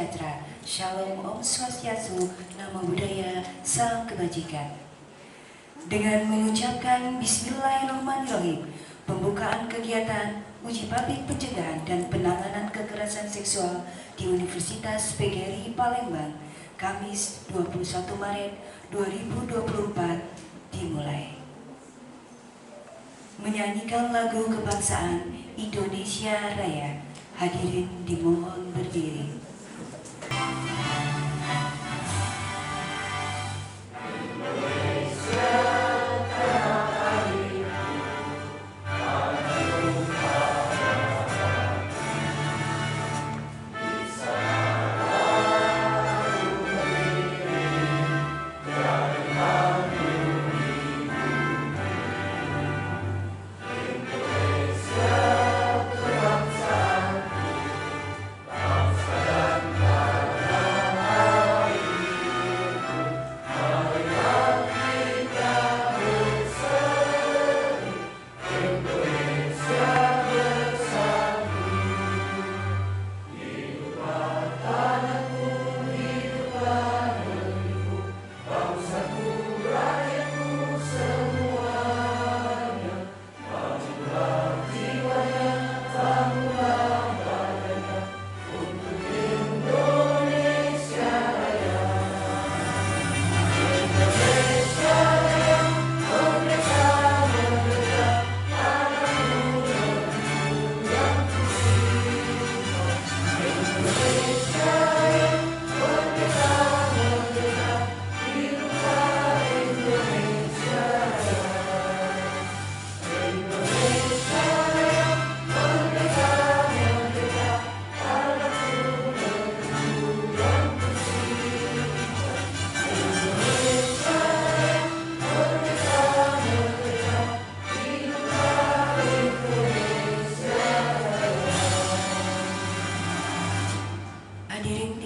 sejahtera. Shalom, Om Swastiastu, Namo Buddhaya, Salam Kebajikan. Dengan mengucapkan Bismillahirrahmanirrahim, pembukaan kegiatan uji publik pencegahan dan penanganan kekerasan seksual di Universitas PGRI Palembang, Kamis 21 Maret 2024 dimulai. Menyanyikan lagu kebangsaan Indonesia Raya. Hadirin dimohon berdiri.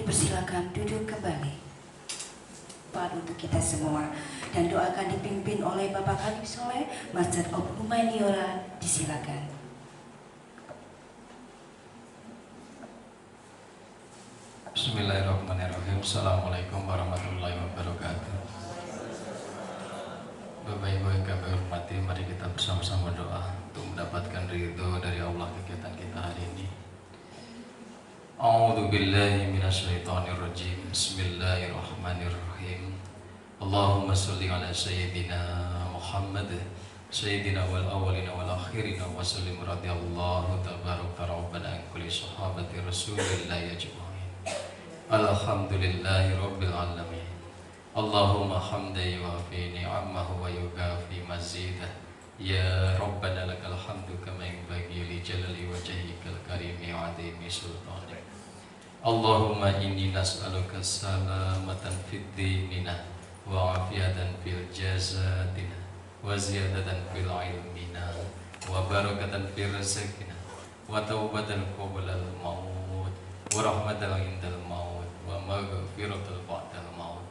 Silakan duduk kembali. Untuk kita semua, dan doa akan dipimpin oleh Bapak Habib Soleh, Master of Humaniora. Disilakan. Bismillahirrahmanirrahim. Assalamualaikum warahmatullahi wabarakatuh. Bapak Ibu yang kami hormati, mari kita bersama-sama doa untuk mendapatkan ridho dari Allah kegiatan kita hari ini. A'udzu billahi minasyaitonir rajim. Bismillahirrahmanirrahim. Allahumma shalli ala sayyidina Muhammad sayyidina wal awwalina wal akhirina wa sallim radhiyallahu tabaraka rabbana an kulli sahabati rasulillah ajmain. Alhamdulillahi rabbil alamin. Allahumma hamdan yuwafi ni'amahu wa yukafi mazidah. Ya Rabbana lakal hamdu kama yanbaghi li jalali wajhikal karimi wa 'azimi sultanik. Allahumma inni nas'aluka salamatan fid dinina wa afiyatan fil jasadina wa ziyadatan fil ilmina wa barakatan fil rizqina wa taubatan qabla al maut wa rahmatan indal maut wa maghfiratan ba'dal maut.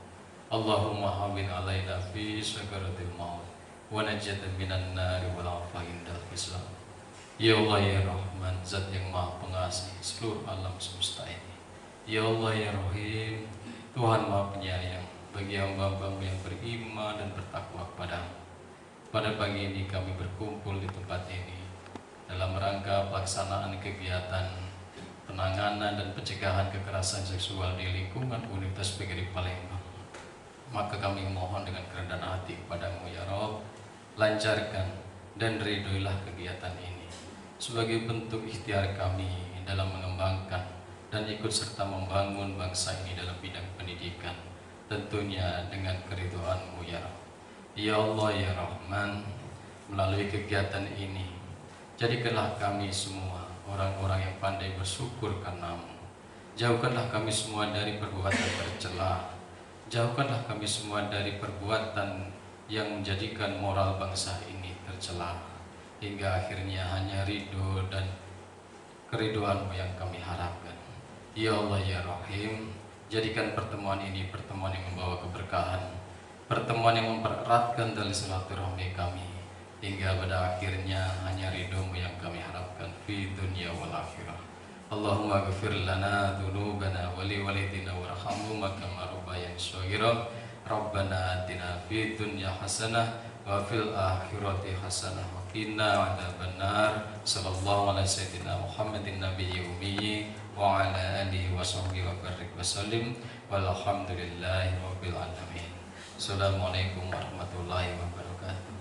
Allahumma hawwin alaina fi sakaratil maut wa najatan minan nari wal afa indal hisab. Ya Allah ya Rahman, Zat yang Maha Pengasih seluruh alam semesta ini. Ya Allah ya Rahim, Tuhan Maha Penyayang bagi hamba-Hamba yang beriman dan bertakwa kepadamu. Pada pagi ini kami berkumpul di tempat ini dalam rangka pelaksanaan kegiatan penanganan dan pencegahan kekerasan seksual di lingkungan Universitas PGRI Palembang. Maka kami mohon dengan kerendahan hati kepadamu ya Rabb, lancarkan dan ridhoilah kegiatan ini sebagai bentuk ikhtiar kami dalam mengembangkan dan ikut serta membangun bangsa ini dalam bidang pendidikan, tentunya dengan keridhaan-Mu ya Rabb. Ya Allah ya Rahman, melalui kegiatan ini jadikanlah kami semua orang-orang yang pandai bersyukur karena-Mu. Jauhkanlah kami semua dari perbuatan tercela. Jauhkanlah kami semua dari perbuatan yang menjadikan moral bangsa ini tercela, hingga akhirnya hanya ridho dan keridhaan-Mu yang kami harapkan. Ya Allah ya Rahim, jadikan pertemuan ini pertemuan yang membawa keberkahan, pertemuan yang mempereratkan tali silaturahmi kami, hingga pada akhirnya hanya ridho-Mu yang kami harapkan fi dunia wal akhirah. Allahumma ghfir lana dhunubana wa li walidina warhamhuma kama rabbayana shaghira. Rabbana atina fid dunya hasanah wa fil akhirati hasanah wa qina adzabannar. Sallallahu ala sayyidina Muhammadin nabiyyi ummi wa ala alihi wa sahbihi wa barik wa sallim. Walhamdulillahi rabbil alamin. Assalamualaikum warahmatullahi wabarakatuh.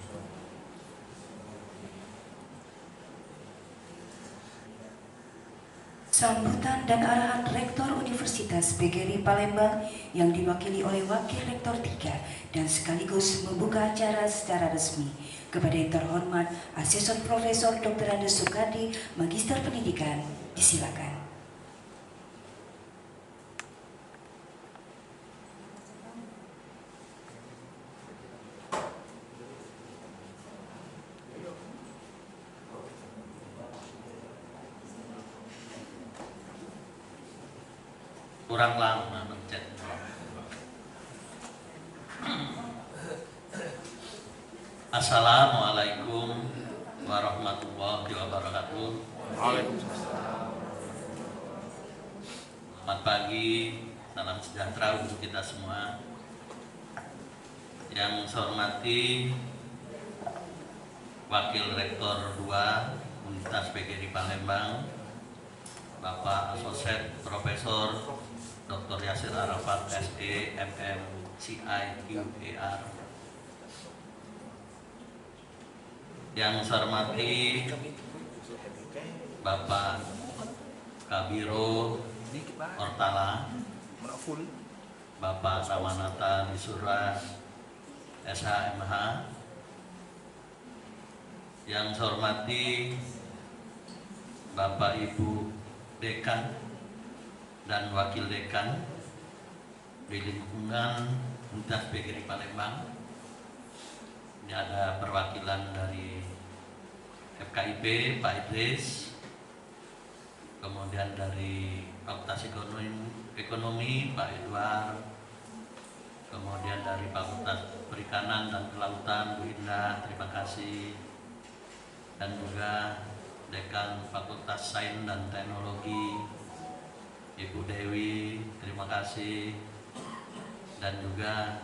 Sambutan dan arahan Rektor Universitas PGRI Palembang yang diwakili oleh Wakil Rektor 3 dan sekaligus membuka acara secara resmi kepada yang terhormat Asesor Profesor Dr. Andes Soekardi, Magister Pendidikan, disilakan. Kurang lama mencet. Assalamualaikum warahmatullahi wabarakatuh. Selamat pagi, salam sejahtera untuk kita semua. Yang saya hormati Wakil Rektor 2 Universitas PGRI Palembang, Bapak Asosiat Profesor Dr. Yasir Arafat SE MM CIQER. Yang saya hormati Bapak Kabiro Ortala, Bapak Samanata Nisura SHMH. Yang saya hormati Bapak Ibu Dekan dan Wakil Dekan di lingkungan Universitas PGRI Palembang. Ini ada perwakilan dari FKIP Pak Idris, kemudian dari Fakultas Ekonomi Pak Edward, kemudian dari Fakultas Perikanan dan Kelautan Bu Indah, terima kasih, dan juga Dekan Fakultas Sains dan Teknologi Ibu Dewi, terima kasih, dan juga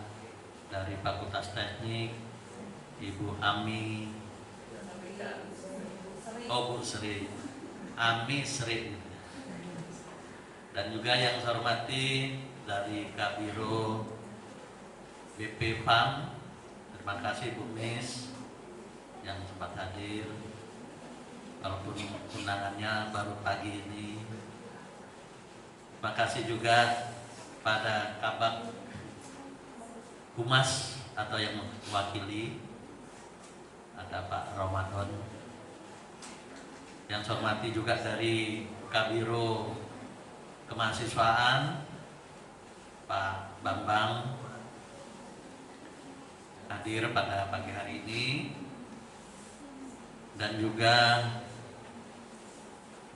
dari Fakultas Teknik Ibu Ami, Bu Sri, Ami Sri, dan juga yang saya hormati dari Kabiro BP PAM, terima kasih Bu Mis yang sempat hadir, walaupun undangannya baru pagi ini. Terima kasih juga pada Kabak Humas atau yang mewakili, ada Pak Ramadan. Yang saya hormati juga dari Kabiro Kemahasiswaan, Pak Bambang, hadir pada pagi hari ini, dan juga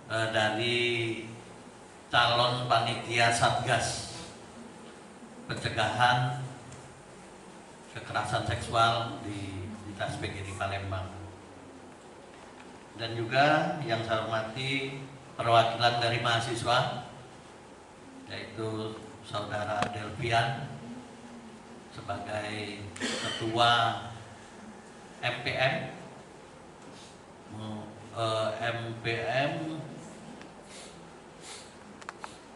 dari calon panitia Satgas Pencegahan Kekerasan Seksual di Universitas PGRI Palembang, dan juga yang saya hormati perwakilan dari mahasiswa, yaitu Saudara Delvian sebagai Ketua MPM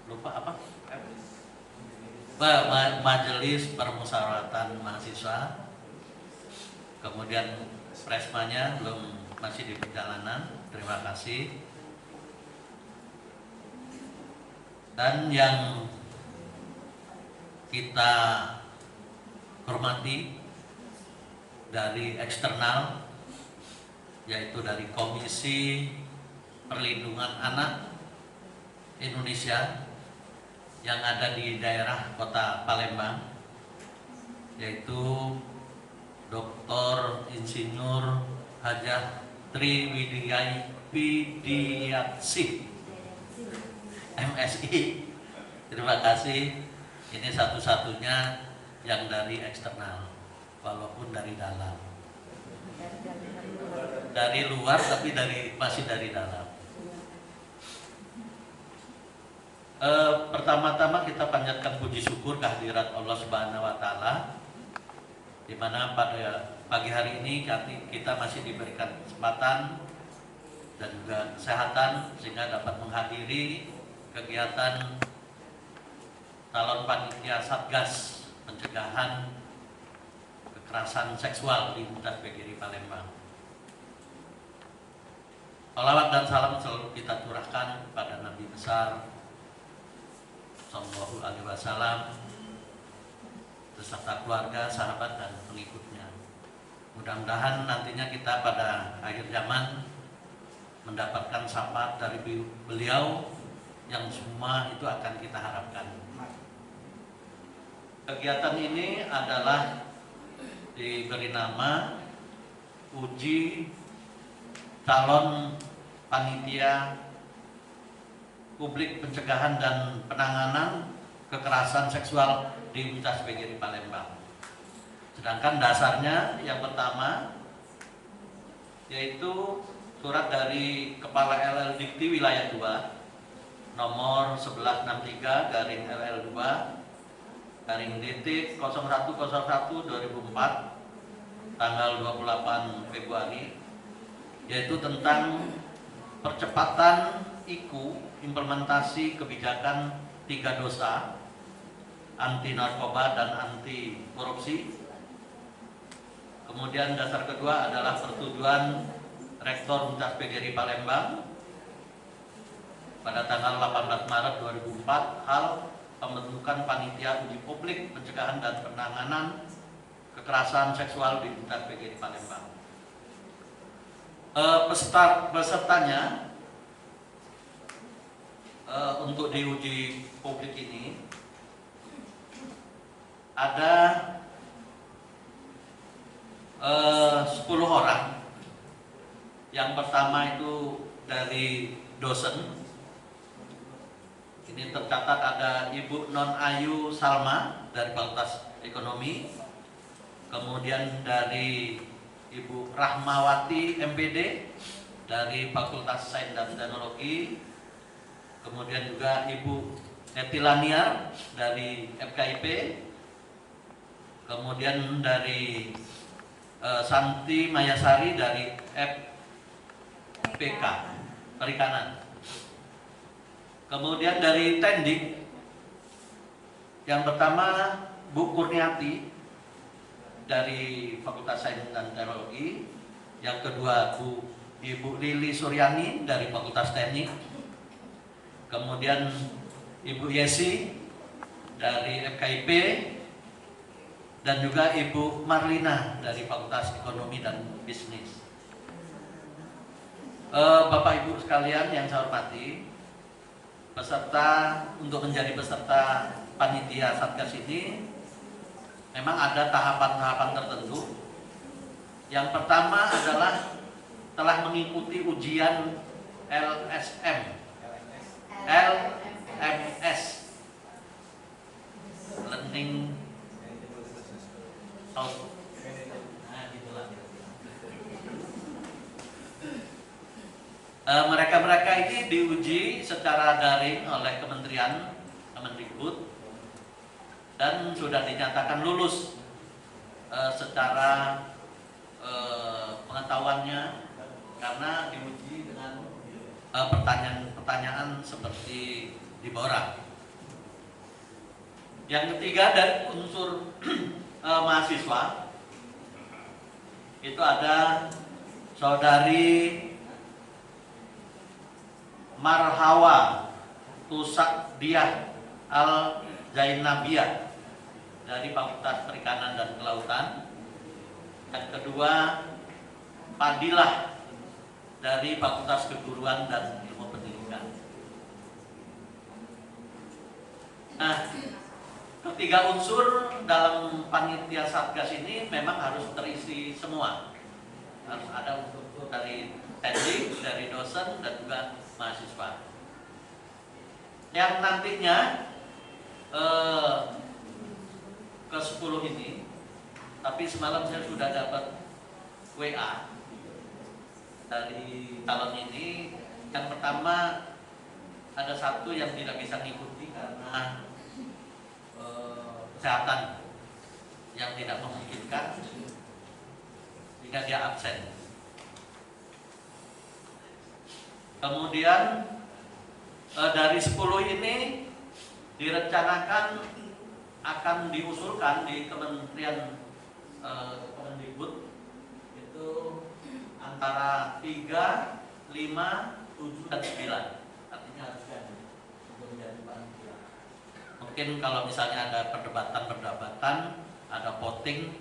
lupa apa? Majelis Permusyawaratan Mahasiswa. Kemudian presmanya masih di perjalanan, terima kasih. Dan yang kita hormati dari eksternal, yaitu dari Komisi Perlindungan Anak Indonesia yang ada di daerah Kota Palembang, yaitu Dr. Insinyur Hajah Widiatsih MSI. Terima kasih. Ini satu-satunya yang dari eksternal, walaupun dari dalam. Dari luar tapi masih dari dalam. Pertama-tama kita panjatkan puji syukur kehadirat Allah Subhanahu wa taala, di mana pada pagi hari ini kita masih diberikan kesempatan dan juga kesehatan sehingga dapat menghadiri kegiatan calon panitia Satgas pencegahan kekerasan seksual di Universitas PGRI Palembang. Salawat dan salam selalu kita curahkan kepada Nabi besar Sallallahu Alaihi Wasallam beserta keluarga, sahabat dan pengikutnya. Mudah-mudahan nantinya kita pada akhir zaman mendapatkan syafaat dari beliau yang semua itu akan kita harapkan. Kegiatan ini adalah diberi nama uji calon panitia publik pencegahan dan penanganan kekerasan seksual di Universitas PGRI Palembang. Sedangkan dasarnya yang pertama yaitu surat dari Kepala LL Dikti Wilayah 2 nomor 1163 garing LL 2 garing DT 0101 2004 tanggal 28 Februari, yaitu tentang percepatan implementasi kebijakan 3 dosa anti narkoba dan anti korupsi. Kemudian dasar kedua adalah persetujuan Rektor Universitas PGRI Palembang pada tanggal 18 Maret 2004 hal pembentukan panitia uji publik pencegahan dan penanganan kekerasan seksual di Universitas PGRI Palembang. Pesertanya untuk diuji publik ini ada 10 orang. Yang pertama itu dari dosen. Ini tercatat ada Ibu Non Ayu Salma dari Fakultas Ekonomi. Kemudian dari Ibu Rahmawati MPD dari Fakultas Sains dan Teknologi. Kemudian juga Ibu Etilaniar dari FKIP. Kemudian dari Santi Mayasari dari FPK Perikanan. Kemudian dari Tendik yang pertama Bu Kurniati dari Fakultas Sains dan Teknologi. Yang kedua Ibu Lili Suryani dari Fakultas Teknik. Kemudian Ibu Yesi dari FKIP dan juga Ibu Marlina dari Fakultas Ekonomi dan Bisnis. Bapak Ibu sekalian yang saya hormati, untuk menjadi peserta panitia Satgas ini memang ada tahapan-tahapan tertentu. Yang pertama adalah telah mengikuti ujian LMS Learning Output. Mereka-mereka ini diuji secara daring oleh Kemendikbud dan sudah dinyatakan lulus secara pengetahuannya karena diuji dengan pertanyaan-pertanyaan seperti di bawah. Yang ketiga dari unsur mahasiswa itu ada Saudari Marhawa Tusakdiah Al Zainabiyah dari Fakultas Perikanan dan Kelautan. Yang kedua Fadilah dari Fakultas Keguruan dan Ilmu Pendidikan. Nah, ketiga unsur dalam panitia Satgas ini memang harus terisi semua. Harus ada unsur dari teknik, dari dosen dan juga mahasiswa. Yang nantinya ke-10 ini, tapi semalam saya sudah dapat WA dari calon ini. Yang pertama ada satu yang tidak bisa mengikuti karena kesehatan yang tidak memungkinkan, sehingga dia absen. Kemudian dari 10 ini direncanakan akan diusulkan di Kementerian Kemendikbud itu antara 3, 5, 7, dan 9. Artinya harus ganti untuk menjadi panitia. Mungkin kalau misalnya ada perdebatan, ada voting,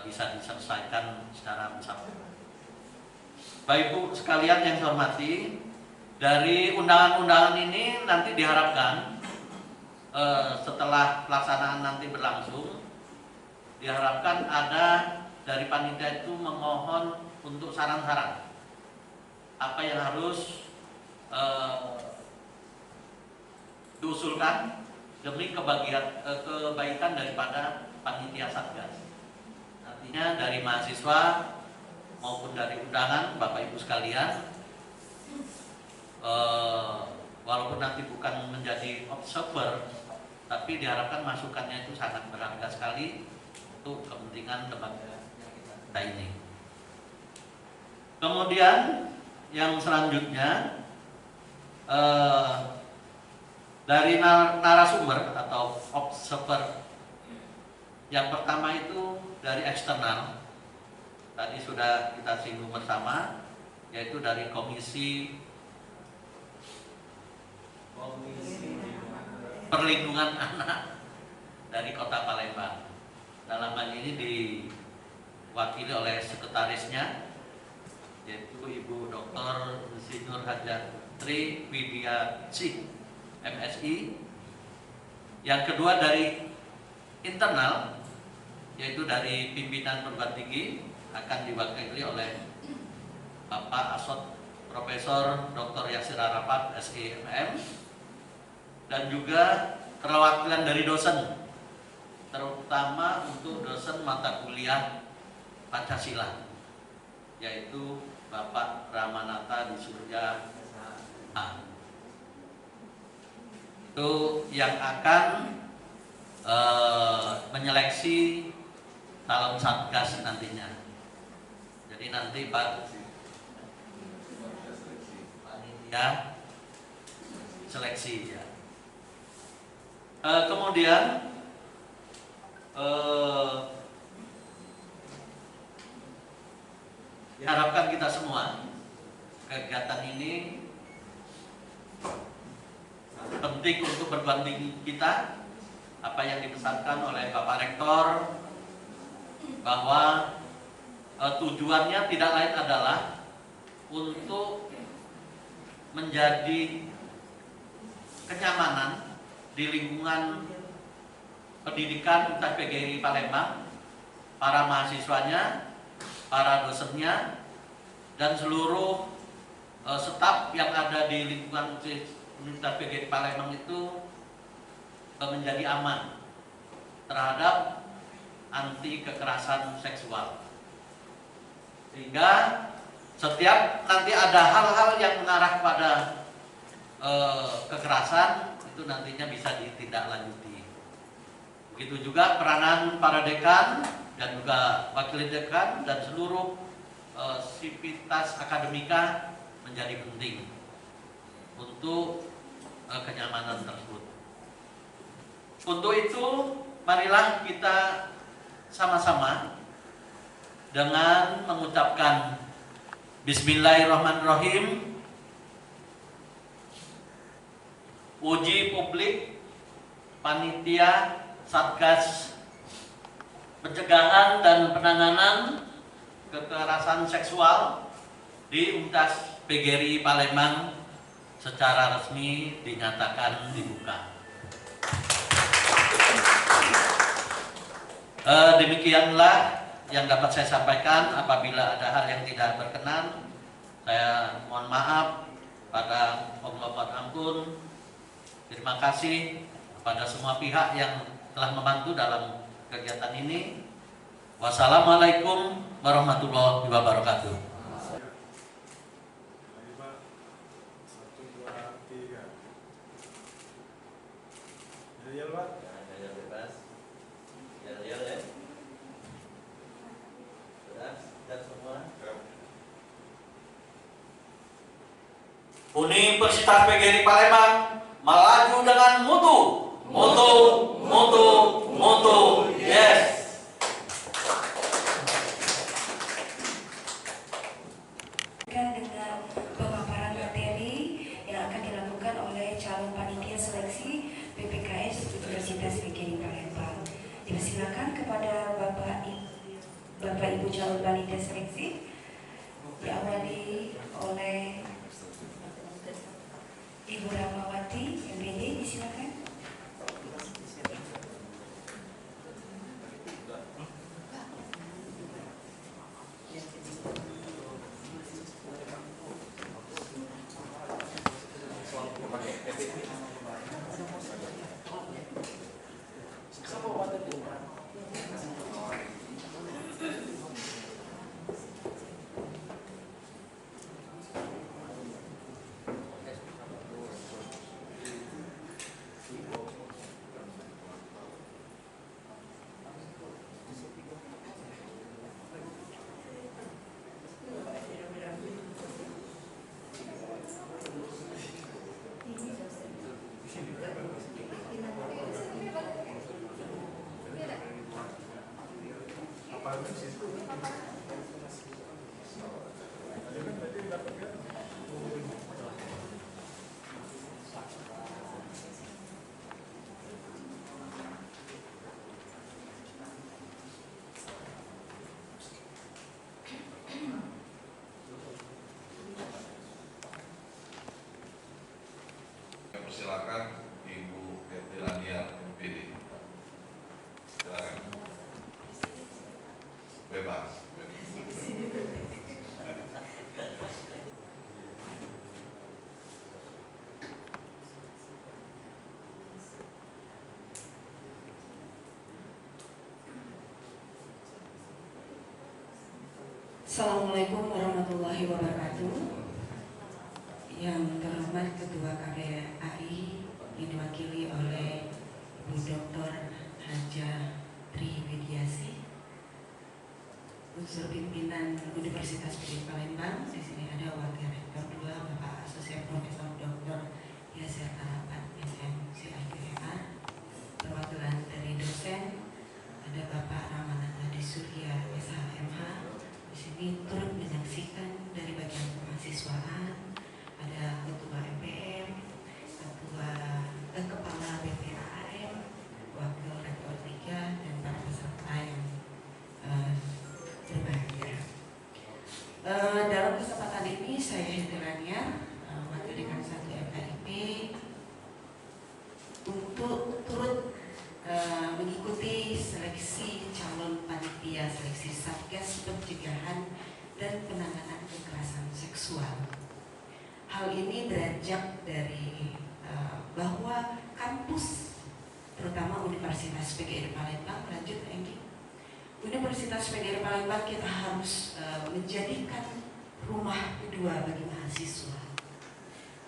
bisa diselesaikan secara bersama. Bapak Ibu sekalian yang saya hormati, dari undangan-undangan ini nanti diharapkan setelah pelaksanaan nanti berlangsung, diharapkan ada dari panitia itu memohon untuk saran-saran apa yang harus diusulkan demi kebaikan daripada panitia Satgas. Artinya dari mahasiswa maupun dari undangan Bapak Ibu sekalian, walaupun nanti bukan menjadi observer, tapi diharapkan masukannya itu sangat berharga sekali untuk kepentingan lembaga kita ini. Kemudian yang selanjutnya dari narasumber atau observer, yang pertama itu dari eksternal, tadi sudah kita singgung bersama, yaitu dari Komisi Perlindungan Anak dari Kota Palembang. Dalam hal ini diwakili oleh sekretarisnya, yaitu Ibu Dr. Insinyur Hajatri Widiatsih, MSI. Yang kedua dari internal, yaitu dari pimpinan perguruan tinggi, akan diwakili oleh Bapak Asot Profesor Dr. Yasir Arafat, SIMM, dan juga perwakilan dari dosen, terutama untuk dosen mata kuliah Pancasila, yaitu Bapak Ramanata di Surya A. Itu yang akan menyeleksi calon Satgas nantinya. Jadi nanti Pak panitia seleksi ya. Kemudian diharapkan kita semua, kegiatan ini penting untuk perguruan tinggi kita. Apa yang dipesankan oleh Bapak Rektor, bahwa tujuannya tidak lain adalah untuk menjadi kenyamanan di lingkungan pendidikan PGRI Palembang, para mahasiswanya, para dosennya, dan seluruh staf yang ada di lingkungan Universitas PGRI Palembang itu menjadi aman terhadap anti kekerasan seksual, sehingga setiap nanti ada hal-hal yang mengarah pada kekerasan itu nantinya bisa ditindaklanjuti. Begitu juga peranan para dekan dan juga wakil dekan dan seluruh sivitas akademika menjadi penting untuk kenyamanan tersebut. Untuk itu, marilah kita sama-sama dengan mengucapkan Bismillahirrahmanirrahim, uji publik panitia Satgas Pencegahan dan Penanganan Kekerasan Seksual di Universitas PGRI Palembang secara resmi dinyatakan dibuka. Demikianlah yang dapat saya sampaikan. Apabila ada hal yang tidak berkenan, saya mohon maaf. Pada Allah mohon ampun. Terima kasih kepada semua pihak yang telah membantu dalam kegiatan ini. Wassalamualaikum warahmatullahi wabarakatuh. 1, 2, 3 Ganjil, Pak. Nah, ganjil bebas. Ganjil ya. Dan semua. Universitas PGRI Palembang melaju dengan mutu, mutu, mutu, mutu, yes. Dengan pemaparan materi yang akan dilakukan oleh calon panitia seleksi PPKS Universitas PGRI Palembang. Dipersilakan kepada Bapak Ibu calon panitia seleksi, diawali oleh Ibu Rahmawati MPD, disilakan. Persilakan Ibu Etilania MPD. Silakan. Bebas. Assalamualaikum warahmatullahi wabarakatuh. Yang terhormat Ketua KPAI yang diwakili oleh Bu Dr. Haja Triwidiasi, unsur pimpinan Universitas PGRI Palembang. Di sini ada Wakil Rektor 2 Bapak Asosiat Profesor Dr. Yasir Arapat MM CIPR, perwakilan dari dosen ada Bapak Ramanata Adi Surya SHMH. Di sini turut menyaksikan dari bagian kemahasiswaan ada Ketua MPM, Kepala BPAM, Wakil Rektor 3, dan para peserta yang berbahagia. Dalam kesempatan ini saya Hendrania, Wakil Dekan 1 FKIP, untuk turut mengikuti seleksi calon panitia seleksi Satgas Pencegahan dan Penanganan Kekerasan Seksual. Hal ini beranjak dari bahwa kampus, terutama Universitas PGRI Palembang, lanjut Enggi, Universitas PGRI Palembang kita harus menjadikan rumah kedua bagi mahasiswa.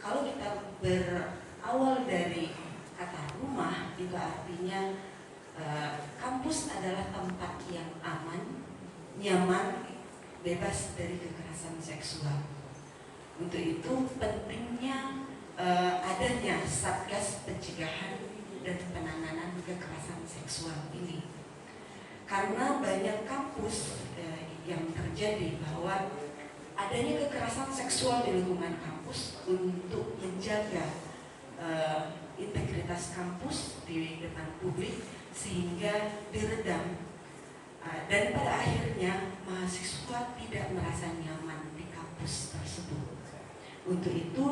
Kalau kita berawal dari kata rumah, itu artinya kampus adalah tempat yang aman, nyaman, bebas dari kekerasan seksual. Untuk itu pentingnya adanya Satgas Pencegahan dan Penanganan Kekerasan Seksual ini, karena banyak kampus yang terjadi bahwa adanya kekerasan seksual di lingkungan kampus. Untuk menjaga integritas kampus di depan publik sehingga diredam, dan pada akhirnya mahasiswa tidak merasa nyaman di kampus tersebut. Untuk itu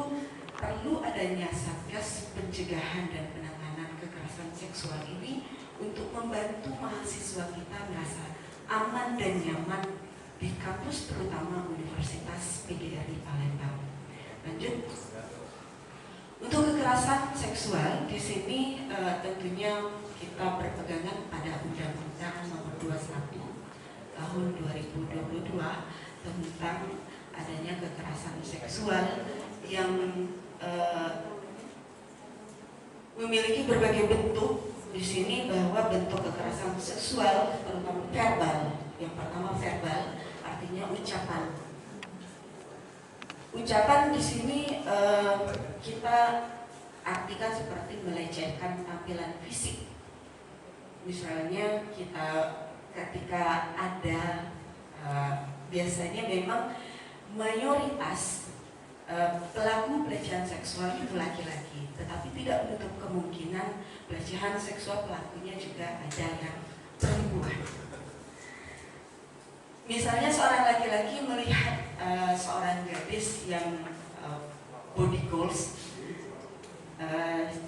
perlu adanya Satgas Pencegahan dan Penanganan Kekerasan Seksual ini untuk membantu mahasiswa kita merasa aman dan nyaman di kampus, terutama Universitas PGRI Palembang. Lanjut. Untuk kekerasan seksual di sini tentunya kita berpegangan pada Undang-Undang Nomor 21 Tahun 2022 tentang adanya kekerasan seksual yang memiliki berbagai bentuk. Di sini bahwa bentuk kekerasan seksual terutama verbal. Yang pertama verbal, artinya ucapan. Ucapan di sini kita artikan seperti melecehkan tampilan fisik. Misalnya kita ketika ada biasanya memang mayoritas pelaku pelecehan seksual itu laki-laki, tetapi tidak menutup kemungkinan pelecehan seksual pelakunya juga ada yang perempuan. Misalnya seorang laki-laki melihat seorang gadis yang body goals,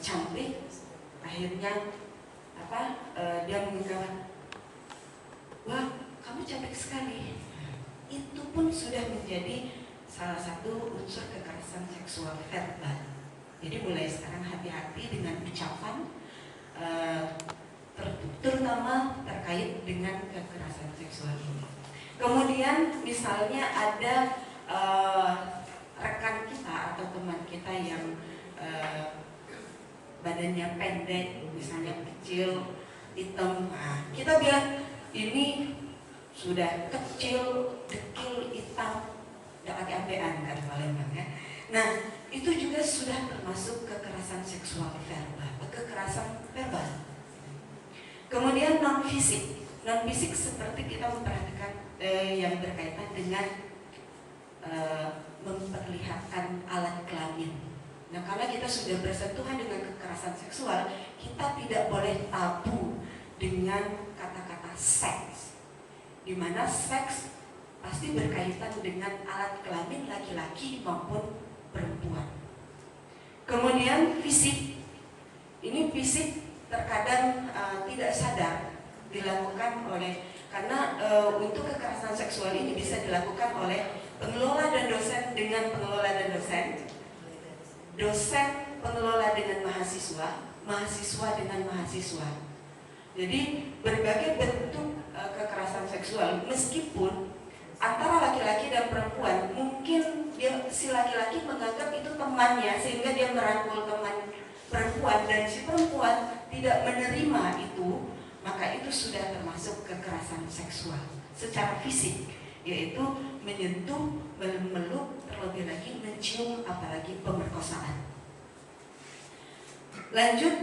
cantik, akhirnya dia mengatakan, wah kamu cantik sekali. Itu pun sudah menjadi salah satu unsur kekerasan seksual verbal. Jadi mulai sekarang hati-hati dengan ucapan, terutama terkait dengan kekerasan seksual ini. Kemudian misalnya ada rekan kita atau teman kita yang badannya pendek, misalnya kecil, hitam, kita bilang ini sudah kecil, dekil, hitam, tidak pakai ambean kan Palembang ya. Nah itu juga sudah termasuk kekerasan seksual verbal, kekerasan verbal. Kemudian non fisik seperti kita memperhatikan yang berkaitan dengan memperlihatkan alat kelamin. Nah, karena kita sudah bersentuhan dengan kekerasan seksual, kita tidak boleh tabu dengan kata-kata seks, di mana seks pasti berkaitan dengan alat kelamin laki-laki maupun perempuan. Kemudian fisik, ini fisik terkadang tidak sadar dilakukan oleh, karena untuk kekerasan seksual ini bisa dilakukan oleh pengelola dan dosen dengan pengelola dan dosen pengelola dengan mahasiswa, mahasiswa dengan mahasiswa. Jadi berbagai bentuk kekerasan seksual, meskipun antara laki-laki dan perempuan, mungkin si laki-laki menganggap itu temannya sehingga dia merangkul teman perempuan dan si perempuan tidak menerima itu, maka itu sudah termasuk kekerasan seksual secara fisik, yaitu menyentuh, memeluk, terlebih lagi mencium, apalagi pemerkosaan. Lanjut,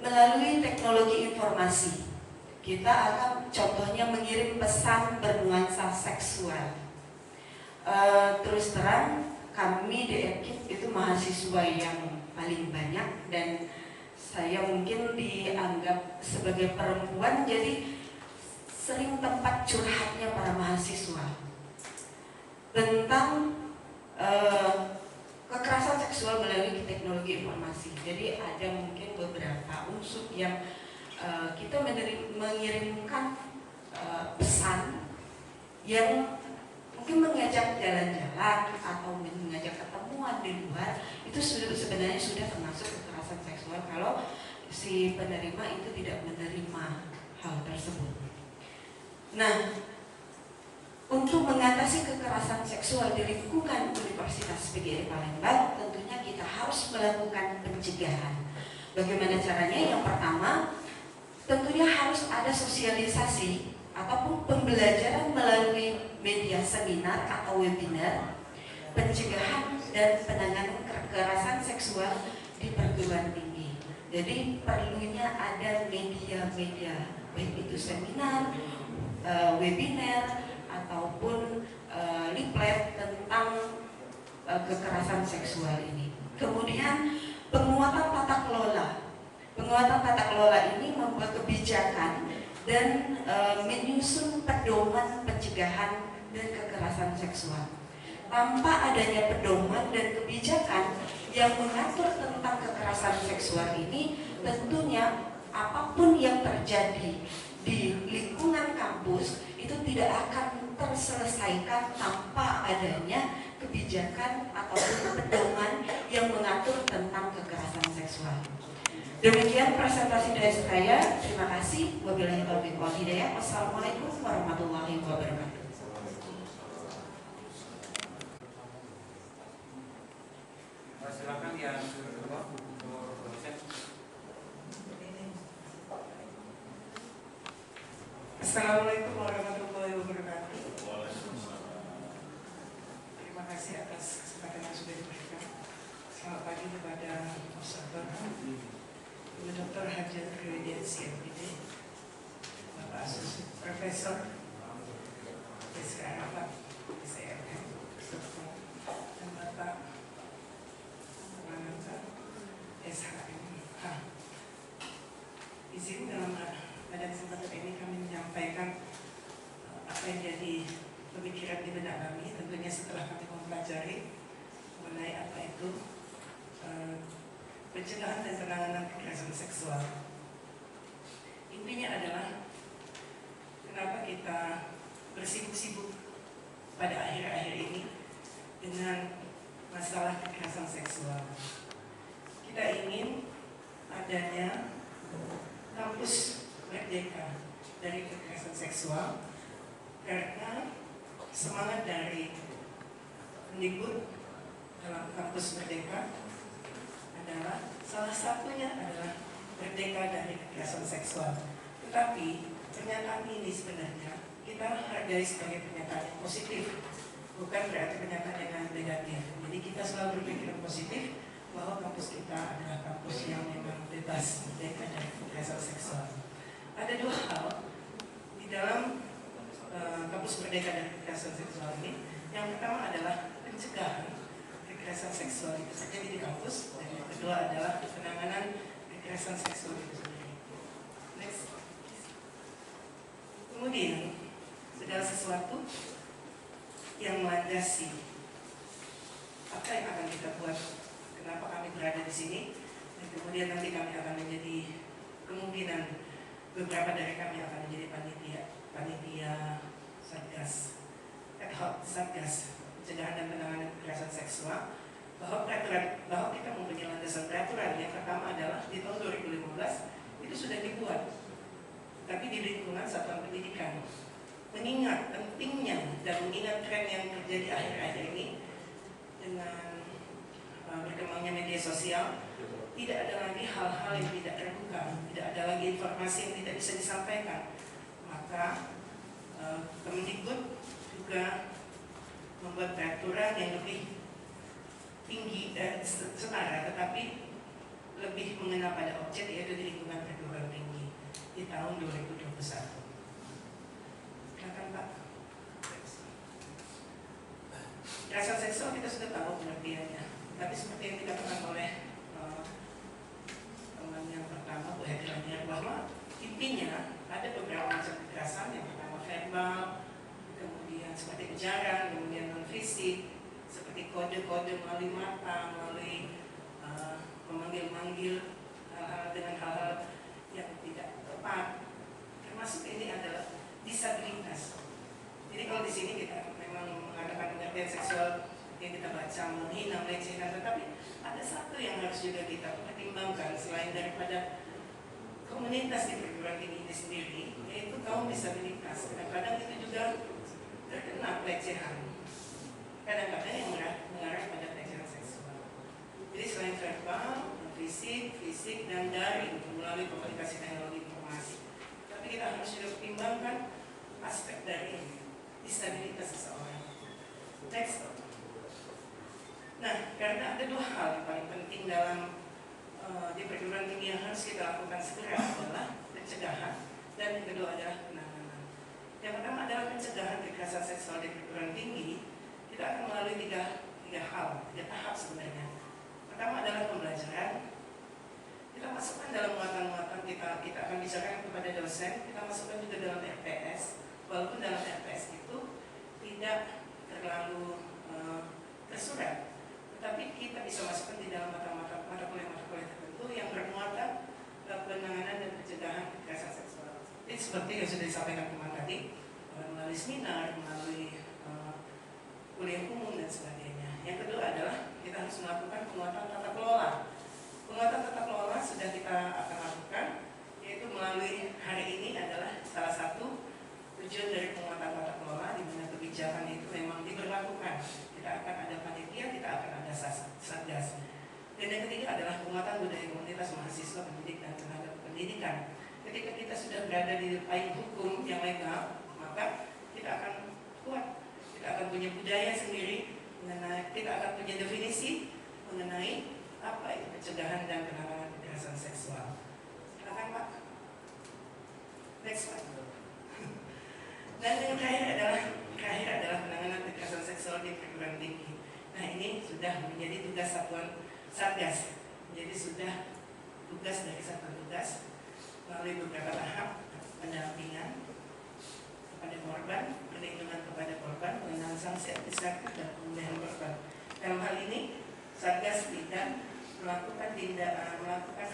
melalui teknologi informasi, kita akan contohnya mengirim pesan bernuansa seksual. Terus terang, kami di EPKIP itu mahasiswa yang paling banyak, dan saya mungkin dianggap sebagai perempuan, jadi sering tempat curhatnya para mahasiswa tentang kekerasan seksual melalui teknologi informasi. Jadi ada mungkin beberapa unsur yang kita mengirimkan pesan yang mungkin mengajak jalan-jalan atau mengajak ketemuan di luar, itu sebenarnya sudah termasuk kekerasan seksual kalau si penerima itu tidak menerima hal tersebut. Nah, untuk mengatasi kekerasan seksual di lingkungan Universitas PGRI Palembang, tentunya kita harus melakukan pencegahan. Bagaimana caranya? Yang pertama, tentunya harus ada sosialisasi ataupun pembelajaran melalui media seminar atau webinar pencegahan dan penanganan kekerasan seksual di perguruan tinggi. Jadi perlunya ada media-media, baik itu seminar, webinar, ataupun leaflet tentang kekerasan seksual ini. Kemudian penguatan tata kelola. Penguatan tata kelola ini membuat kebijakan dan menyusun pedoman pencegahan dan kekerasan seksual. Tanpa adanya pedoman dan kebijakan yang mengatur tentang kekerasan seksual ini, tentunya apapun yang terjadi di lingkungan kampus itu tidak akan terselesaikan tanpa adanya kebijakan ataupun pedoman yang mengatur tentang kekerasan seksual. Demikian presentasi dari saya. Terima kasih. Wabillahi taufiq wal hidayah. Wassalamualaikum warahmatullahi wabarakatuh. Silakan yang kedua, Bu dosen. Assalamualaikum warahmatullahi wabarakatuh. Terima kasih atas kesempatan yang sudah diberikan. Selamat pagi kepada Ustaz Ibu Dr. Hajar Kriwidian CMPD, Bapak Asus Profesor SKRP, SEMM, dan Bapak Mananta SHMH. Izin pada kesempatan ini kami menyampaikan apa yang jadi pemikiran di benak kami, tentunya setelah kami mempelajari mengenai apa itu pencegahan dan penanganan kekerasan seksual. Intinya adalah kenapa kita bersibuk-sibuk pada akhir-akhir ini dengan masalah kekerasan seksual. Kita ingin adanya kampus merdeka dari kekerasan seksual karena semangat dari Mendikbud dalam kampus merdeka adalah salah satunya adalah merdeka dari kekerasan seksual. Tetapi pernyataan ini sebenarnya kita hargai sebagai pernyataan yang positif, bukan berarti pernyataan yang negatif. Jadi kita selalu berpikiran positif bahwa kampus kita adalah kampus yang memang bebas merdeka dari kekerasan seksual. Ada dua hal di dalam kampus merdeka dari kekerasan seksual ini. Yang pertama adalah pencegahan kekerasan seksual itu terjadi di kampus, dan yang kedua adalah penanganan kekerasan seksual itu sendiri. Next. Kemudian segala sesuatu yang melandasi apa yang akan kita buat, kenapa kami berada di sini, dan kemudian nanti kami akan menjadi, kemungkinan beberapa dari kami akan menjadi panitia satgas, ad hoc satgas pencegahan dan penanganan kekerasan seksual, bahwa kita mempunyai landasan peraturan. Yang pertama adalah di tahun 2015 itu sudah dibuat, tapi di lingkungan satuan pendidikan. Mengingat pentingnya dan mengingat tren yang terjadi akhir-akhir ini dengan berkembangnya media sosial, tidak ada lagi hal-hal yang tidak terbuka, tidak ada lagi informasi yang tidak bisa disampaikan. Maka Kemendikbud juga membuat peraturan yang lebih tinggi dan setara, tetapi lebih mengena pada objek, yaitu di lingkungan perguruan tinggi di tahun 2021. Silakan Pak. Kekerasan seksual kita sudah tahu pengertiannya, tapi seperti yang dikatakan oleh teman yang pertama, Bu Hedrania, bahwa intinya ada beberapa macam kekerasan. Yang pertama verbal, kemudian seperti ujaran, kemudian non fisik, seperti kode-kode melalui mata, melalui memanggil-manggil dengan hal-hal yang tidak tepat. Termasuk ini adalah disabilitas. Jadi kalau di sini kita memang mengatakan pengertian seksual yang kita baca menghina, melecehkan, tetapi ada satu yang harus juga kita pertimbangkan selain daripada komunitas di perguruan tinggi ini sendiri, yaitu kaum disabilitas. Kadang-kadang itu juga terkena pelecehan, kadang-kadang yang mengarah pada pelecehan seksual. Jadi selain verbal, fisik, dan daring melalui komunikasi teknologi informasi, tapi kita harus juga pertimbangkan aspek dari disabilitas seseorang. Next. Nah, karena ada dua hal yang paling penting dalam di perguruan tinggi yang harus kita lakukan segera adalah pencegahan, dan yang kedua adalah penanganan. Yang pertama adalah pencegahan kekerasan seksual di perguruan tinggi. Kita akan melalui tiga tahap sebenarnya. Pertama adalah pembelajaran. Kita masukkan dalam muatan-muatan kita akan bicarakan kepada dosen. Kita masukkan juga dalam RPS, walaupun dalam RPS itu tidak terlalu tersurat, tetapi kita bisa masukkan di dalam mata kuliah tertentu yang bermuatan penanganan dan pencegahan kekerasan seksual. Ini seperti yang sudah disampaikan kemarin tadi, melalui seminar, melalui kuliah umum dan sebagainya. Yang kedua adalah kita harus melakukan penguatan tata kelola. Penguatan tata kelola sudah kita akan lakukan, yaitu melalui hari ini adalah salah satu tujuan dari penguatan tata kelola, di mana kebijakan itu memang diberlakukan. Kita akan ada panitia, kita akan ada satgas. Dan yang ketiga adalah penguatan budaya komunitas mahasiswa pendidik dan tenaga pendidikan. Ketika kita sudah berada di payung hukum yang legal, maka kita akan kuat. Kita akan punya budaya sendiri mengenai, kita akan punya definisi mengenai apa itu pencegahan dan penanganan kekerasan seksual. Silakan Pak. Next Pak. Dan yang terakhir adalah penanganan kekerasan seksual di perguruan tinggi. Nah ini sudah menjadi tugas satuan Satgas, jadi sudah tugas dari satuan tugas melalui beberapa tahap pendampingan kepada korban, perlindungan kepada korban, pengenaan sanksi administratif dan pemulihan korban. Dalam hal ini Satgas Bidang melakukan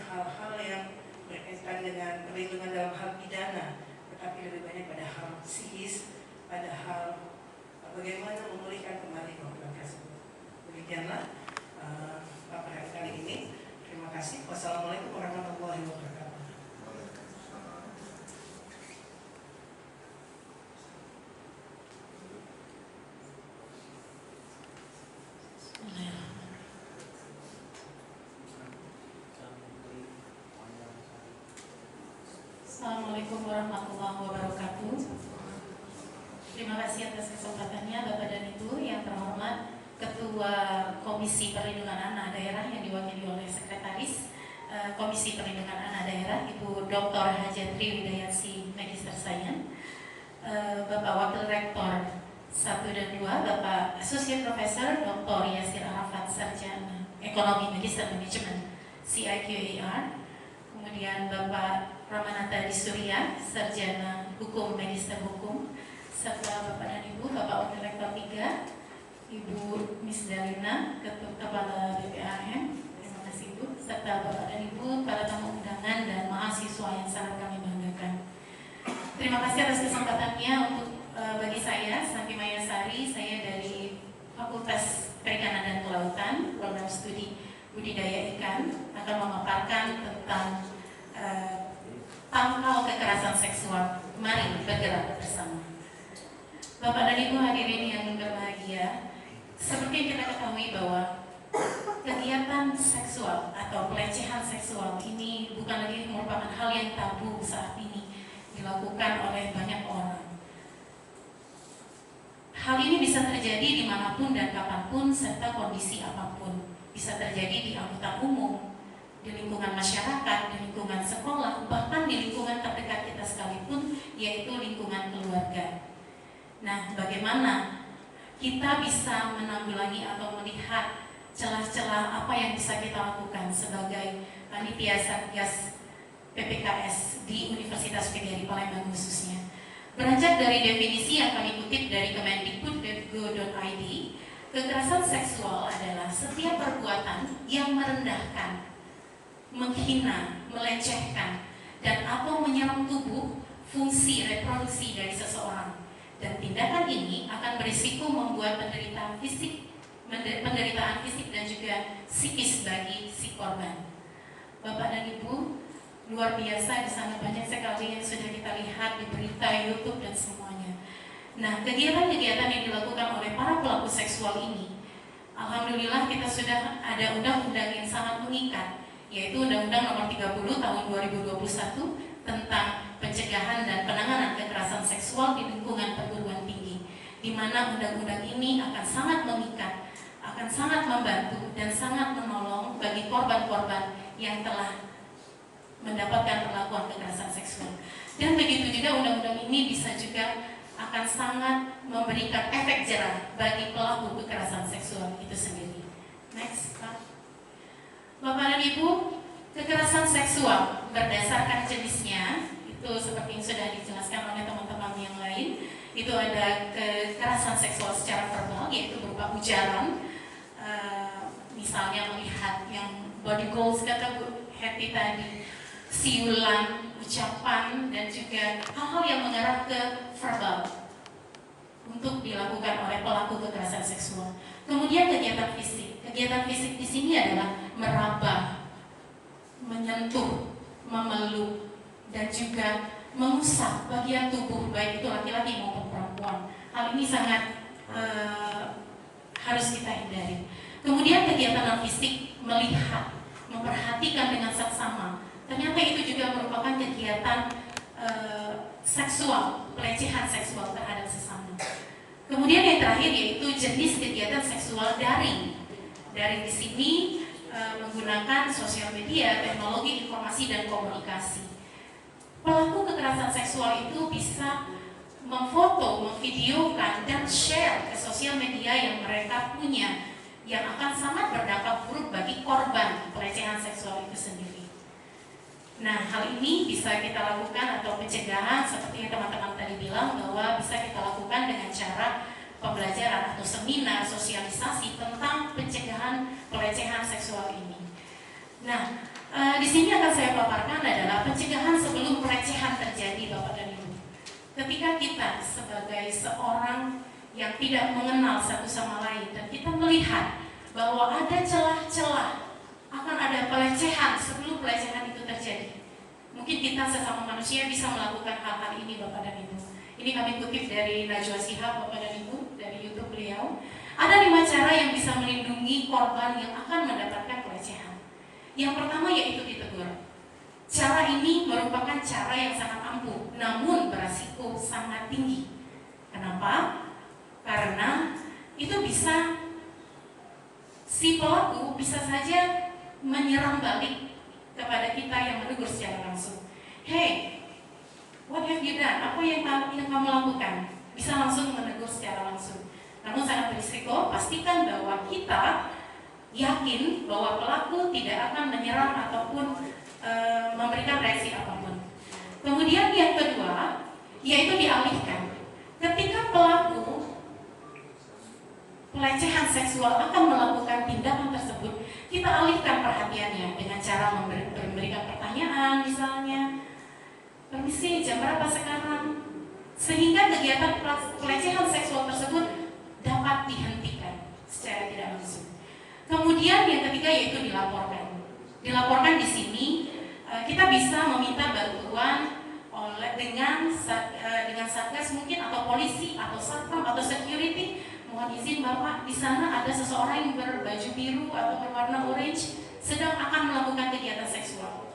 hal-hal yang berkaitan dengan perlindungan dalam hal pidana, tetapi lebih banyak pada hal psikis, pada hal bagaimana memulihkan kembali korban tersebut. Demikianlah paparan kali ini. Terima kasih. Wassalamualaikum warahmatullahi wabarakatuh. Assalamualaikum warahmatullahi wabarakatuh. Terima kasih atas kesempatannya Bapak dan Ibu yang terhormat Ketua Komisi Perlindungan Anak Daerah yang diwakili oleh Sekretaris Komisi Perlindungan Anak Daerah Ibu Dr. Hajatri Widayasi Magister Sains, Bapak Wakil Rektor 1 dan 2 Bapak Associate Professor Dr. Yasir Arafat Sarjana Ekonomi Magister Manajemen CIQAR, kemudian Bapak Ramanata Disurya Sarjana Hukum Magister Hukum, serta Bapak dan Ibu Bapak Wakil Rektor 3 Ibu Miss Dalina, Kepala BPAM, terima kasih Ibu, serta Bapak dan Ibu, para tamu undangan dan mahasiswa yang sangat kami banggakan. Terima kasih atas kesempatannya untuk bagi saya, Santi Mayasari, saya dari Fakultas Perikanan dan Kelautan, Program Studi Budidaya Ikan, akan memaparkan tentang tangkal kekerasan seksual. Mari bergerak bersama. Bapak dan Ibu hadirin yang berbahagia, seperti yang kita ketahui bahwa kegiatan seksual atau pelecehan seksual ini bukan lagi merupakan hal yang tabu saat ini dilakukan oleh banyak orang. Hal ini bisa terjadi dimanapun dan kapanpun serta kondisi apapun. Bisa terjadi di angkutan umum, di lingkungan masyarakat, di lingkungan sekolah, bahkan di lingkungan terdekat kita sekalipun, yaitu lingkungan keluarga. Nah, bagaimana kita bisa menanggulangi atau melihat celah-celah apa yang bisa kita lakukan sebagai panitia Satgas PPKS di Universitas PGRI Palembang khususnya. Beranjak dari definisi yang kami kutip dari kemendikbud.go.id, kekerasan seksual adalah setiap perbuatan yang merendahkan, menghina, melecehkan, dan atau menyerang tubuh, fungsi reproduksi dari seseorang. Dan tindakan ini akan berisiko membuat penderitaan fisik dan juga psikis bagi si korban. Bapak dan Ibu, luar biasa di sana banyak sekali yang sudah kita lihat di berita, YouTube dan semuanya. Nah, kegiatan-kegiatan yang dilakukan oleh para pelaku seksual ini, alhamdulillah kita sudah ada undang-undang yang sangat mengikat, yaitu Undang-Undang Nomor 30 Tahun 2021 tentang pencegahan dan penanganan kekerasan seksual di lingkungan perguruan tinggi, di mana undang-undang ini akan sangat mengikat, akan sangat membantu dan sangat menolong bagi korban-korban yang telah mendapatkan perlakuan kekerasan seksual. Dan begitu juga undang-undang ini bisa juga akan sangat memberikan efek jerah bagi pelaku kekerasan seksual itu sendiri. Next, Pak. Bapak dan Ibu, kekerasan seksual berdasarkan jenisnya itu seperti yang sudah dijelaskan oleh teman-teman yang lain, itu ada kekerasan seksual secara verbal, yaitu berupa ujaran, misalnya melihat yang body goals kata Bu Hetty tadi, siulan, ucapan, dan juga hal-hal yang mengarah ke verbal untuk dilakukan oleh pelaku kekerasan seksual. Kemudian kegiatan fisik. Kegiatan fisik di sini adalah meraba, menyentuh, memeluk, dan juga mengusap bagian tubuh baik itu laki-laki maupun perempuan. Hal ini sangat harus kita hindari. Kemudian kegiatan non fisik, melihat, memperhatikan dengan seksama, ternyata itu juga merupakan kegiatan seksual, pelecehan seksual terhadap sesama. Kemudian yang terakhir yaitu jenis kegiatan seksual daring. Daring di sini menggunakan sosial media, teknologi informasi dan komunikasi. Pelaku kekerasan seksual itu bisa memfoto, memvideokan dan share ke sosial media yang mereka punya, yang akan sangat berdampak buruk bagi korban pelecehan seksual itu sendiri. Nah, hal ini bisa kita lakukan atau pencegahan seperti yang teman-teman tadi bilang, bahwa bisa kita lakukan dengan cara pembelajaran atau seminar sosialisasi tentang pencegahan pelecehan seksual ini. Nah, di sini akan saya paparkan adalah pencegahan sebelum pelecehan terjadi, Bapak dan Ibu. Ketika kita sebagai seorang yang tidak mengenal satu sama lain dan kita melihat bahwa ada celah-celah akan ada pelecehan sebelum pelecehan itu terjadi, mungkin kita sesama manusia bisa melakukan hal-hal ini, Bapak dan Ibu. Ini kami kutip dari Najwa Shihab, Bapak dan Ibu, dari YouTube beliau. Ada 5 cara yang bisa melindungi korban yang akan mendapatkan pelecehan. Yang pertama yaitu ditegur. Cara ini merupakan cara yang sangat ampuh, namun beresiko sangat tinggi. Kenapa? Karena itu bisa, si pelaku bisa saja menyerang balik kepada kita yang menegur secara langsung. Hey, what have you done? Apa yang kamu lakukan? Bisa langsung menegur secara langsung. Namun sangat berisiko, pastikan bahwa kita yakin bahwa pelaku tidak akan menyerang ataupun memberikan reaksi apapun. Kemudian yang kedua, yaitu dialihkan. Ketika pelaku pelecehan seksual akan melakukan tindakan tersebut, kita alihkan perhatiannya dengan cara memberikan pertanyaan, misalnya, permisi, jam berapa sekarang? Sehingga kegiatan pelecehan seksual tersebut dapat dihentikan secara tidak langsung. Kemudian yang ketiga yaitu dilaporkan. Dilaporkan di sini kita bisa meminta bantuan dengan satgas mungkin, atau polisi atau satpam atau security. Mohon izin Bapak, di sana ada seseorang yang berbaju biru atau berwarna orange sedang akan melakukan kegiatan seksual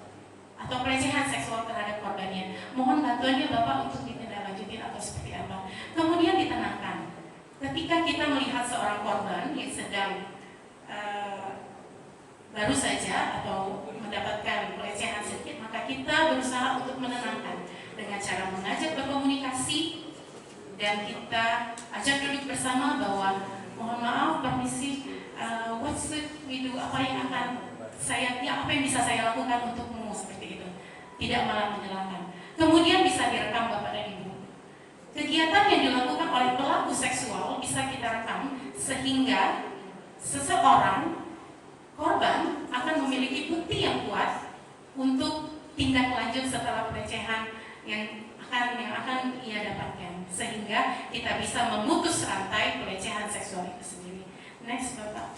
atau pelecehan seksual terhadap korbannya. Mohon bantuannya Bapak untuk ditindaklanjuti atau seperti apa. Kemudian ditenangkan. Ketika kita melihat seorang korban yang sedang baru saja atau mendapatkan pelecehan sedikit, maka kita berusaha untuk menenangkan dengan cara mengajak berkomunikasi dan kita ajak duduk bersama bahwa mohon maaf, permisi, what should we do, apa yang bisa saya lakukan untukmu, seperti itu. Tidak malah menyalahkan. Kemudian bisa direkam Bapak dan Ibu. Kegiatan yang dilakukan oleh pelaku seksual bisa kita rekam sehingga seseorang korban akan memiliki bukti yang kuat untuk tindak lanjut setelah pelecehan yang akan ia dapatkan, sehingga kita bisa memutus rantai pelecehan seksual itu sendiri. Next Bapak.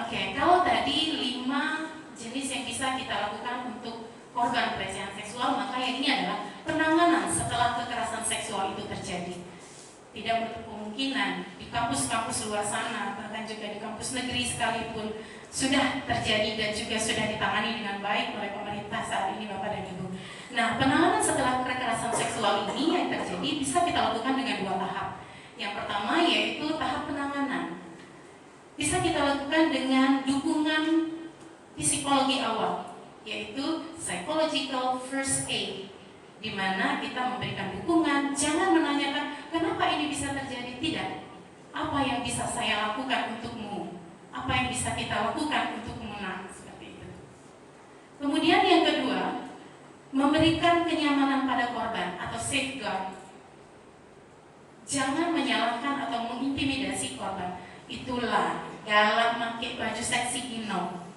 Oke, kalau tadi 5 jenis yang bisa kita lakukan untuk korban pelecehan seksual, maka yang ini adalah penanganan setelah kekerasan seksual itu terjadi. Tidak menutup kemungkinan di kampus-kampus luar sana, bahkan juga di kampus negeri sekalipun sudah terjadi dan juga sudah ditangani dengan baik oleh pemerintah saat ini, Bapak dan Ibu. Nah, penanganan setelah kekerasan seksual ini yang terjadi bisa kita lakukan dengan 2 tahap. Yang pertama yaitu tahap penanganan. Bisa kita lakukan dengan dukungan psikologi awal, yaitu psychological first aid, di mana kita memberikan dukungan, jangan menanyakan kenapa ini bisa terjadi, tidak. Apa yang bisa saya lakukan untukmu? Apa yang bisa kita lakukan untuk menang, seperti itu. Kemudian yang kedua, memberikan kenyamanan pada korban atau safeguard. Jangan menyalahkan atau mengintimidasi korban. Itulah galak pakai baju seksi Gino.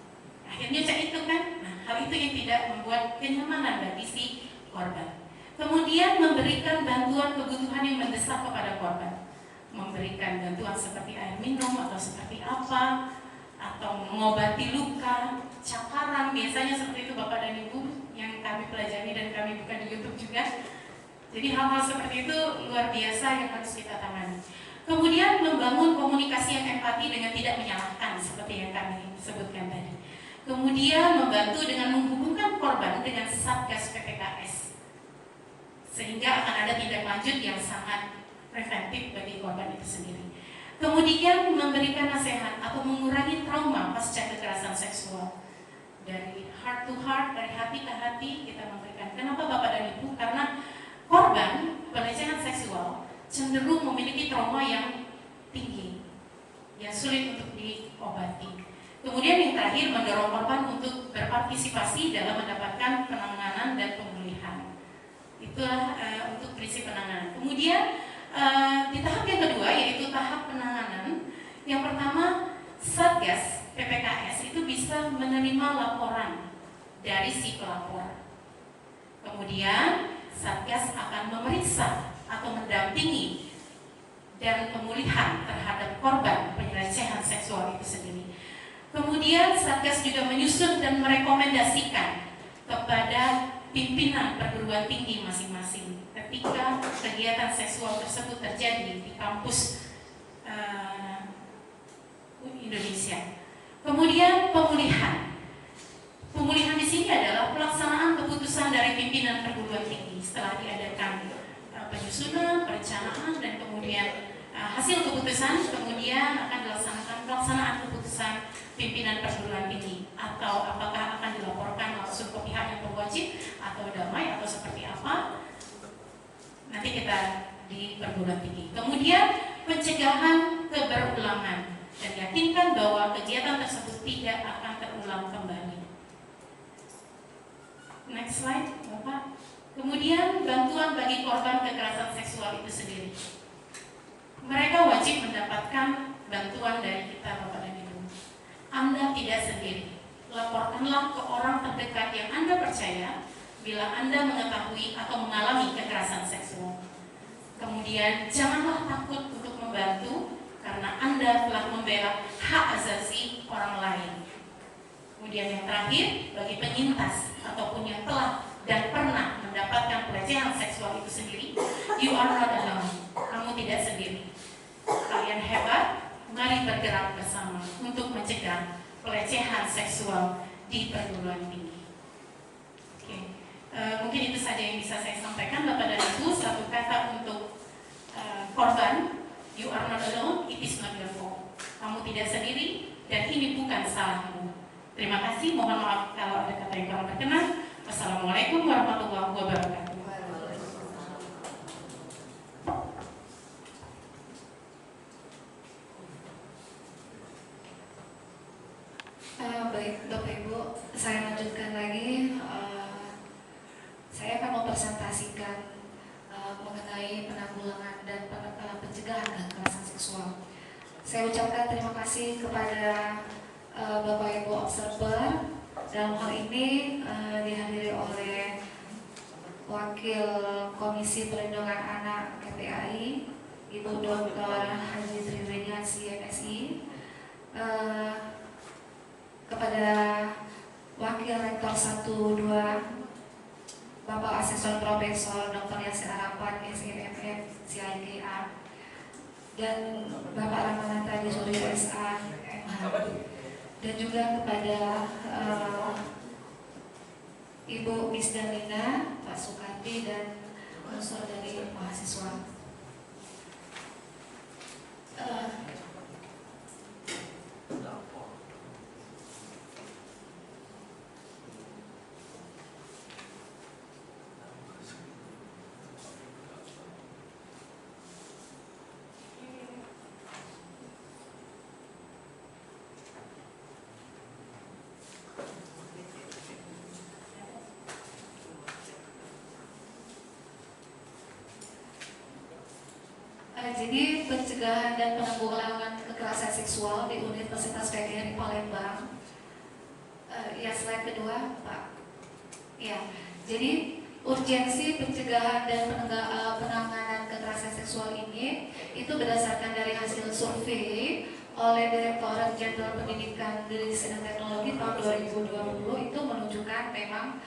Akhirnya cak itu kan. Nah, hal itu yang tidak membuat kenyamanan bagi si korban. Kemudian memberikan bantuan kebutuhan yang mendesak kepada korban. Memberikan bantuan seperti air minum atau seperti apa, atau mengobati luka, cakaran, biasanya seperti itu Bapak dan Ibu yang kami pelajari dan kami buka di YouTube juga. Jadi hal-hal seperti itu luar biasa yang harus kita tangani. Kemudian membangun komunikasi yang empati dengan tidak menyalahkan seperti yang kami sebutkan tadi. kemudian membantu dengan menghubungkan korban dengan Satgas PPKS, sehingga akan ada tindak lanjut yang sangat preventif bagi korban itu sendiri. Kemudian memberikan nasihat atau mengurangi trauma pasca kekerasan seksual. Dari heart to heart, dari hati ke hati kita memberikan. Kenapa Bapak dan Ibu? Karena korban pelecehan seksual cenderung memiliki trauma yang tinggi, yang sulit untuk diobati. Kemudian yang terakhir, mendorong korban untuk berpartisipasi dalam mendapatkan penanganan dan pemulihan. Itulah untuk prinsip penanganan. Kemudian di tahap yang kedua, yaitu tahap penanganan. Yang pertama, Satgas PPKS itu bisa menerima laporan dari si pelapor. Kemudian Satgas akan memeriksa atau mendampingi dan pemulihan terhadap korban pelecehan seksual itu sendiri. Kemudian Satgas juga menyusun dan merekomendasikan kepada pimpinan perguruan tinggi masing-masing ketika kegiatan seksual tersebut terjadi di kampus Indonesia. Kemudian pemulihan di sini adalah pelaksanaan keputusan dari pimpinan perguruan tinggi setelah diadakan penyusunan, perencanaan, dan kemudian hasil keputusan kemudian akan dilaksanakan pelaksanaan keputusan pimpinan perguruan tinggi, atau apakah akan dilaporkan langsung ke pihak yang berwajib atau damai atau seperti apa, nanti kita di perguruan tinggi. Kemudian pencegahan keberulangan dan yakinkan bahwa kegiatan tersebut tidak akan terulang kembali. Next slide, Bapak. Kemudian bantuan bagi korban kekerasan seksual itu sendiri. Mereka wajib mendapatkan bantuan dari kita, Bapak dan Ibu. Anda tidak sendiri. Laporkanlah ke orang terdekat yang Anda percaya bila Anda mengetahui atau mengalami kekerasan seksual. Kemudian janganlah takut untuk membantu karena Anda telah membela hak asasi orang lain. Kemudian yang terakhir, bagi penyintas ataupun yang telah dan pernah mendapatkan pelecehan seksual itu sendiri, you are not alone. Kamu tidak sendiri. Kalian hebat, mari bergerak bersama untuk mencegah pelecehan seksual di perguruan tinggi. Oke. Mungkin itu saja yang bisa saya sampaikan, Bapak dan Ibu. Satu kata untuk korban, you are not alone, it is not your fault. Kamu tidak sendiri dan ini bukan salahmu. Terima kasih, mohon maaf kalau ada kata yang kurang berkenan. Wassalamualaikum warahmatullahi wabarakatuh. Baik, Bapak Ibu, saya lanjutkan lagi. Saya akan mempresentasikan mengenai penanggulangan dan pencegahan kekerasan seksual. Saya ucapkan terima kasih kepada Bapak Ibu observer. Dalam hal ini dihadiri oleh Wakil Komisi Perlindungan Anak KPAI, Ibu Dr. Haji Triwediasi MSI, kepada Wakil Rektor 1-2 Bapak Asesor Profesor Dr. Yasir Arapat SIMMF CIGA, dan Bapak Ramananta di Suri SA MH, dan juga kepada Ibu Miss Dalina, Pak Sukati, dan unsur dari mahasiswa. Jadi pencegahan dan penanggulangan kekerasan seksual di Universitas PGRI Palembang. Ya, slide kedua, Pak. Ya, jadi urgensi pencegahan dan penanganan kekerasan seksual ini itu berdasarkan dari hasil survei oleh Direktorat Jenderal Pendidikan dan Teknologi tahun 2020 itu menunjukkan memang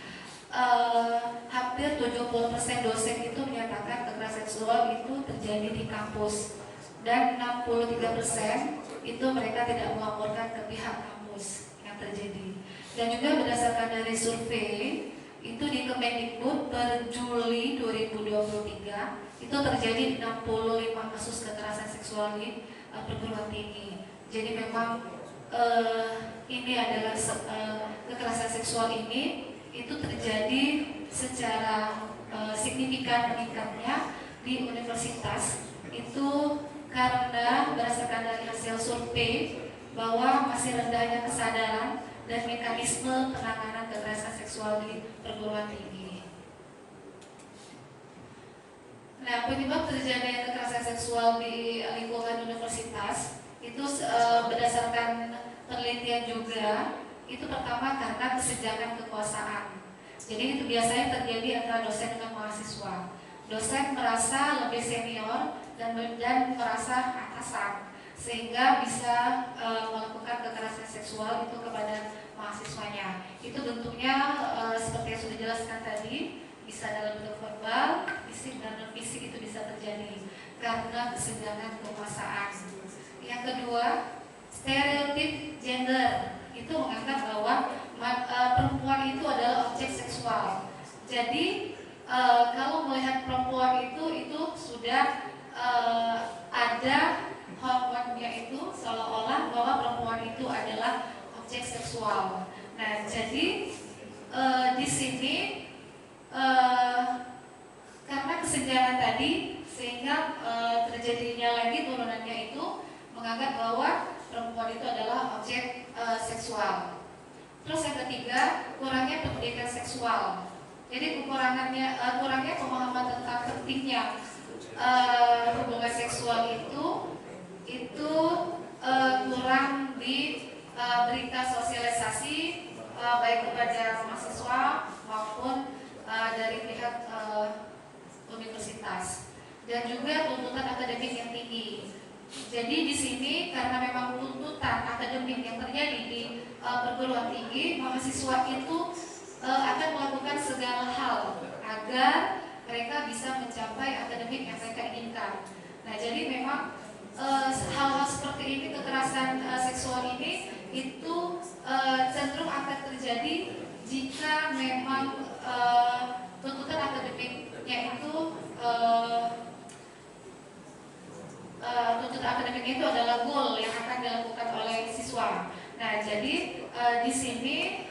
hampir 70% dosen itu menyatakan kekerasan seksual itu terjadi di kampus, dan 63% itu mereka tidak melaporkan ke pihak kampus yang terjadi. Dan juga berdasarkan dari survei itu di Kemendikbud per Juli 2023 itu terjadi 65 kasus kekerasan seksual di perguruan tinggi. Jadi memang ini adalah kekerasan seksual ini itu terjadi secara signifikan meningkatnya di universitas itu karena berdasarkan dari hasil survei bahwa masih rendahnya kesadaran dan mekanisme penanganan kekerasan seksual di perguruan tinggi. Nah, penyebab terjadinya kekerasan seksual di lingkungan universitas itu berdasarkan penelitian juga itu pertama karena kesenjangan kekuasaan. Jadi itu biasanya terjadi antara dosen dengan mahasiswa. Dosen merasa lebih senior dan merasa atasan, sehingga bisa melakukan kekerasan seksual itu kepada mahasiswanya. Itu bentuknya seperti yang sudah dijelaskan tadi, bisa dalam bentuk verbal, fisik dan non fisik itu bisa terjadi karena kesenjangan kekuasaan. Yang kedua, stereotip gender itu menganggap bahwa perempuan itu adalah objek seksual. Jadi kalau melihat perempuan itu sudah ada hormonnya itu seolah-olah bahwa perempuan itu adalah objek seksual. Nah, jadi di sini karena kesenjangan tadi sehingga terjadinya lagi turunannya itu menganggap bahwa perempuan itu adalah objek seksual. Terus yang ketiga, kurangnya pendidikan seksual. Jadi kurangnya pemahaman tentang pentingnya hubungan seksual itu kurang diberikan sosialisasi baik kepada mahasiswa maupun dari pihak universitas, dan juga tuntutan akademik yang tinggi. Jadi di sini karena memang tuntutan akademik yang terjadi di perguruan tinggi, mahasiswa itu akan melakukan segala hal agar mereka bisa mencapai akademik yang mereka inginkan. Nah, jadi memang hal-hal seperti ini, kekerasan seksual ini itu cenderung akan terjadi jika memang tuntutan akademiknya itu adalah goal yang akan dilakukan oleh siswa. Nah, jadi di sini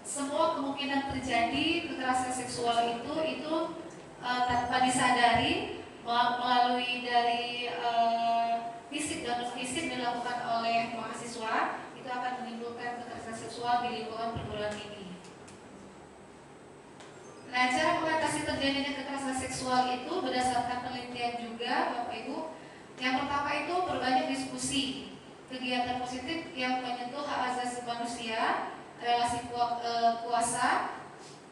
semua kemungkinan terjadi kekerasan seksual itu tanpa disadari melalui dari fisik dan non fisik dilakukan oleh mahasiswa itu akan menimbulkan kekerasan seksual di lingkungan perguruan tinggi. Nah, cara mengatasi terjadinya kekerasan seksual itu berdasarkan penelitian juga, Bapak Ibu. Yang pertama itu perbanyak diskusi, kegiatan positif yang menyentuh hak asasi manusia, relasi kuasa,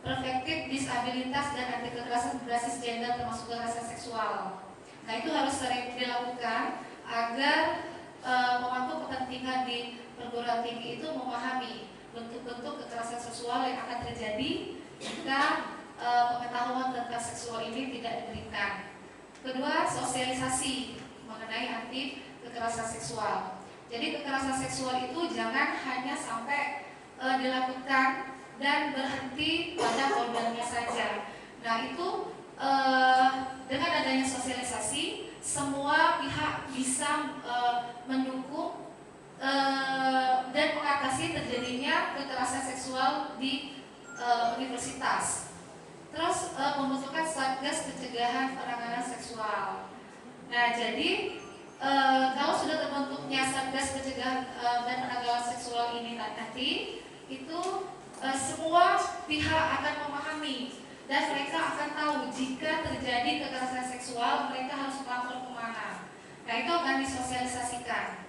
perspektif disabilitas dan anti kekerasan berbasis gender termasuk kekerasan seksual. Nah, itu harus sering dilakukan agar pemangku kepentingan di perguruan tinggi itu memahami bentuk-bentuk kekerasan seksual yang akan terjadi jika pengetahuan tentang seksual ini tidak diberikan. Kedua, sosialisasi mengenai anti kekerasan seksual. Jadi kekerasan seksual itu jangan hanya sampai dilakukan dan berhenti pada korbannya saja. Nah, itu dengan adanya sosialisasi, semua pihak bisa mendukung dan mengatasi terjadinya kekerasan seksual di universitas. Terus membentukkan Satgas Pencegahan Penanganan Seksual. Nah, jadi kalau sudah terbentuknya Satgas Pencegahan dan Penanggulangan Seksual ini nanti, itu semua pihak akan memahami dan mereka akan tahu jika terjadi kekerasan seksual mereka harus melapor kemana. Nah, itu akan disosialisasikan.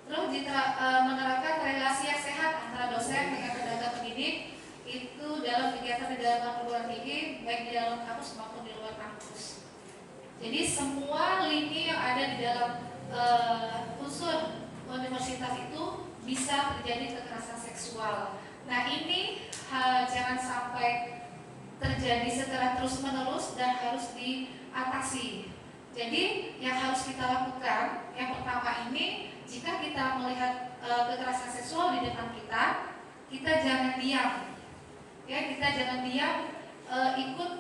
Terus menerapkan relasi yang sehat antara dosen dengan tenaga pendidik itu dalam kegiatan di dalam perguruan tinggi, baik di dalam kampus maupun di luar kampus. Jadi semua lini yang ada di dalam unsur universitas itu bisa terjadi kekerasan seksual. Nah, ini jangan sampai terjadi secara terus-menerus dan harus diatasi. Jadi yang harus kita lakukan, yang pertama ini, jika kita melihat kekerasan seksual di depan kita, kita jangan diam, ya kita jangan diam ikut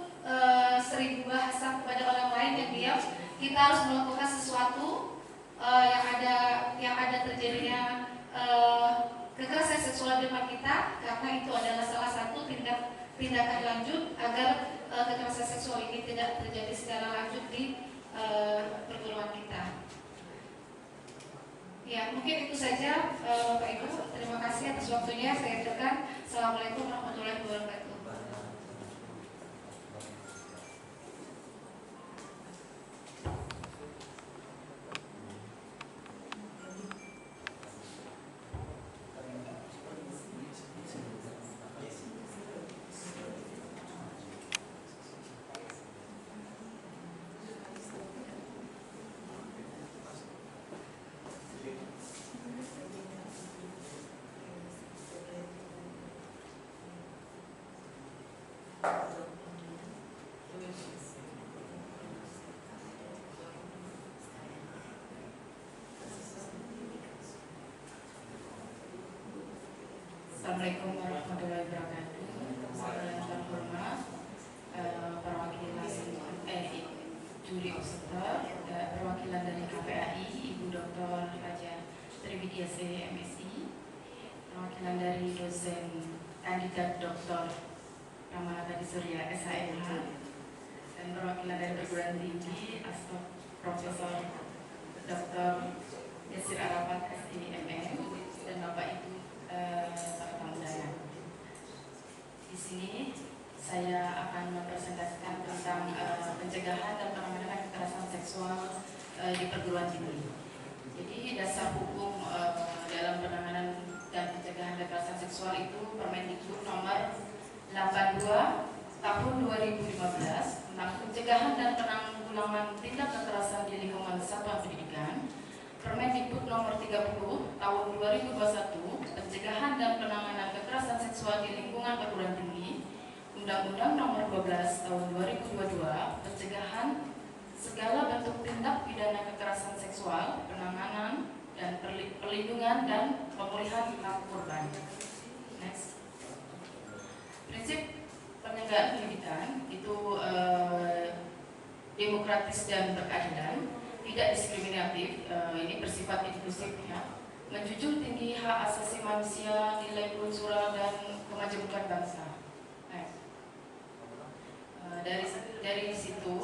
seribu bahasa kepada orang lain yang diam. Kita harus melakukan sesuatu yang ada terjadinya kekerasan seksual di depan kita, karena itu adalah salah satu tindakan lanjut agar kekerasan seksual ini tidak terjadi secara lanjut di perguruan kita. Ya, mungkin itu saja Bapak Ibu. Terima kasih atas waktunya. Saya ucapkan Assalamualaikum warahmatullahi wabarakatuh. Assalamualaikum warahmatullahi wabarakatuh. Yang terhormat perwakilan juri peserta, perwakilan dari KPAI Ibu Dr. Raja Triwidiasi MSI, perwakilan dari dosen kandidat Dr. Rama Tadi Surya SHMH, dan perwakilan dari perguruan tinggi Astrof Profesor Dr. Yasir Arafat SIMM, dan Bapak Ibu para tamu undangan. Di sini saya akan mempresentasikan tentang pencegahan dan penanganan kekerasan seksual di perguruan tinggi. Jadi dasar hukum dalam penanganan dan pencegahan kekerasan seksual itu Permendikbud nomor 82 tahun 2015 tentang pencegahan dan penanggulangan tindak kekerasan di lingkungan satuan pendidikan. Permendikbud nomor 30 tahun 2021 pencegahan dan penanganan kekerasan seksual di lingkungan perguruan tinggi. Undang-Undang nomor 12 tahun 2022 pencegahan segala bentuk tindak pidana kekerasan seksual, penanganan dan perlindungan dan pemulihan hak korban. Next. Prinsip penyelenggaraan pendidikan itu demokratis dan berkeadilan, tidak diskriminatif, ini bersifat inklusif ya, menjunjung tinggi hak asasi manusia, nilai kultural dan kemajemukan bangsa. Dari situ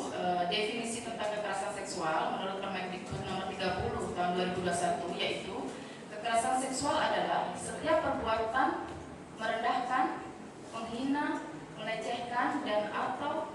definisi tentang kekerasan seksual menurut Permendikbud nomor 30 tahun 2021 yaitu kekerasan seksual adalah setiap perbuatan merendahkan, menghina, melecehkan dan atau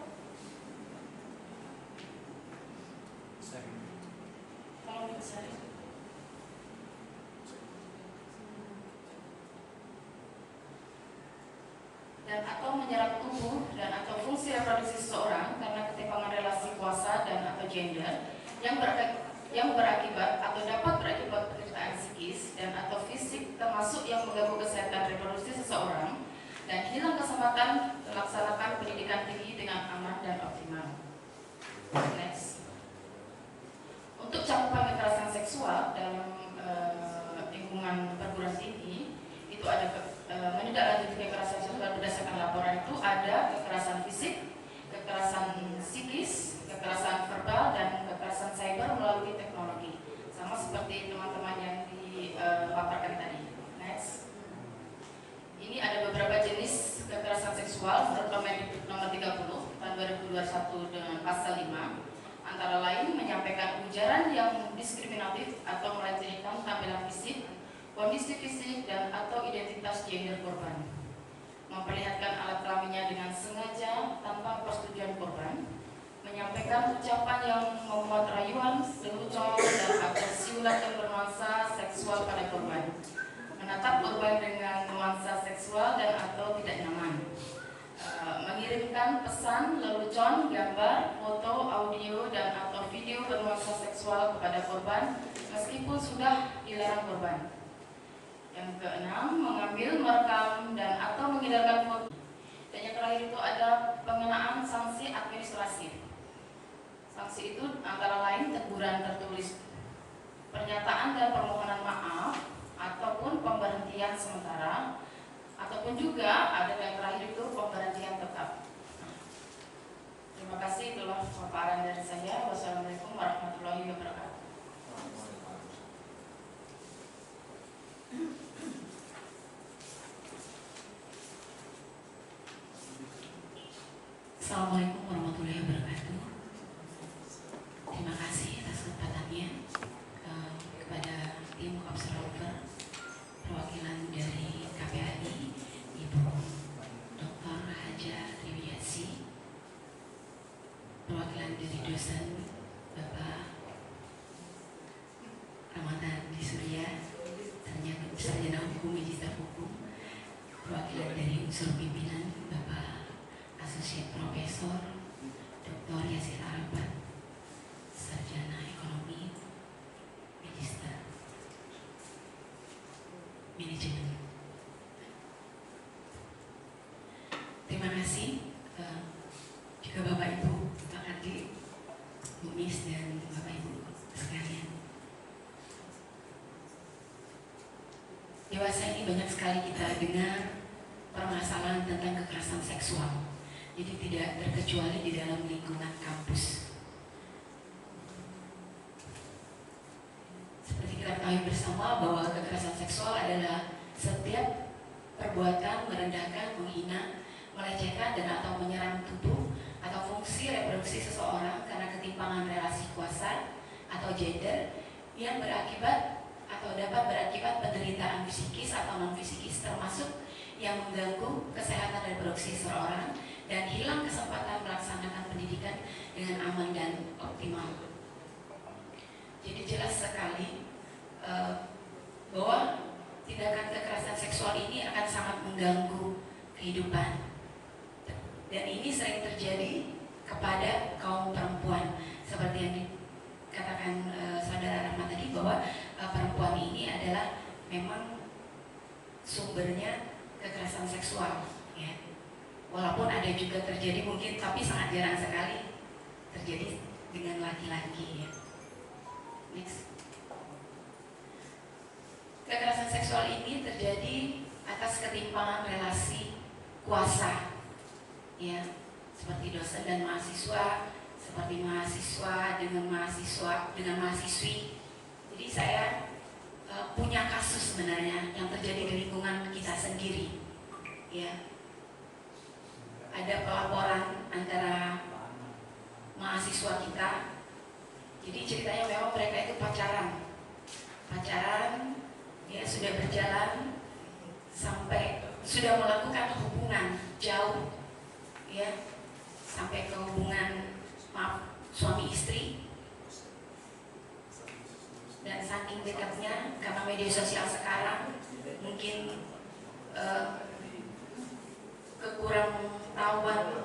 menyerang tubuh dan atau fungsi reproduksi seseorang karena ketimpangan relasi kuasa dan atau gender yang berakibat atau dapat berakibat penderitaan psikis dan atau fisik termasuk yang mengganggu kesehatan reproduksi seseorang dan hilang kesempatan melaksanakan pendidikan tinggi dengan aman dan optimal. Next. Untuk cakupan kekerasan seksual dalam lingkungan perguruan tinggi itu ada menindaklanjuti kekerasan seksual berdasarkan laporan itu ada kekerasan fisik, kekerasan psikis, kekerasan verbal dan kekerasan cyber melalui teknologi. Sama seperti teman-teman yang dipaparkan tadi. Next. Ini ada beberapa jenis kekerasan seksual menurut Permendikbud nomor 30 tahun 2021 dengan pasal 5. Antara lain menyampaikan ujaran yang diskriminatif atau melecehkan tampilan fisik, kondisi fisik dan atau identitas gender korban, memperlihatkan alat kelaminnya dengan sengaja tanpa persetujuan korban, menyampaikan ucapan yang memuat rayuan, lelucon dan atau siulan yang bernuansa seksual pada korban, menatap korban dengan nuansa seksual dan atau tidak nyaman, mengirimkan pesan, lelucon, gambar, foto, audio dan atau video bernuansa seksual kepada korban meskipun sudah dilarang korban. Yang keenam, mengambil, merekam dan atau mengedarkan foto. Dan yang terakhir itu ada pengenaan sanksi administratif. Sanksi itu antara lain teguran tertulis, pernyataan dan permohonan maaf ataupun pemberhentian sementara, ataupun juga ada yang terakhir itu pemberhentian tetap. Terima kasih, itulah paparan dari saya. Wassalamualaikum warahmatullahi wabarakatuh. Assalamualaikum warahmatullahi wabarakatuh. Terima kasih atas kesempatannya kepada tim observer perwakilan dari KPAI, Ibu Dr. Haja Triwiasi, perwakilan dari dosen Bapak Ramadan di Surya, sarjana hukum, magister hukum, perwakilan dari unsur pimpinan Bapak Asosiat Profesor Dr. Yasir Arafat, sarjana ekonomi, magister manajemen. Terima kasih juga Bapak Ibu, Pak Adi, Bu Miss, dan Bapak Ibu sekalian. Dewasa ini banyak sekali kita dengar permasalahan tentang kekerasan seksual. Jadi tidak terkecuali di dalam lingkungan kampus. Seperti kita ketahui bersama bahwa kekerasan seksual adalah setiap perbuatan merendahkan, menghina, melecehkan dan atau menyerang tubuh atau fungsi reproduksi seseorang karena ketimpangan relasi kuasa atau gender yang berakibat atau dapat berakibat penderitaan psikis atau non psikis, termasuk yang mengganggu kesehatan reproduksi seseorang dan hilang kesempatan melaksanakan pendidikan dengan aman dan optimal. Jadi jelas sekali bahwa tindakan kekerasan seksual ini akan sangat mengganggu kehidupan, dan ini sering terjadi kepada kaum perempuan seperti yang dikatakan saudara Rahmat tadi, bahwa perempuan ini adalah memang sumbernya kekerasan seksual, ya. Walaupun ada juga terjadi mungkin, tapi sangat jarang sekali terjadi dengan laki-laki, ya. Next. Kekerasan seksual ini terjadi atas ketimpangan relasi kuasa, ya, seperti dosen dan mahasiswa, seperti mahasiswa dengan mahasiswi. Jadi saya punya kasus sebenarnya yang terjadi di lingkungan kita sendiri, ya. Ada pelaporan antara mahasiswa kita. Jadi ceritanya memang mereka itu pacaran, ya, sudah berjalan sampai sudah melakukan hubungan jauh, ya, sampai ke hubungan suami istri. Dan saking dekatnya karena media sosial sekarang mungkin kekurang tahuan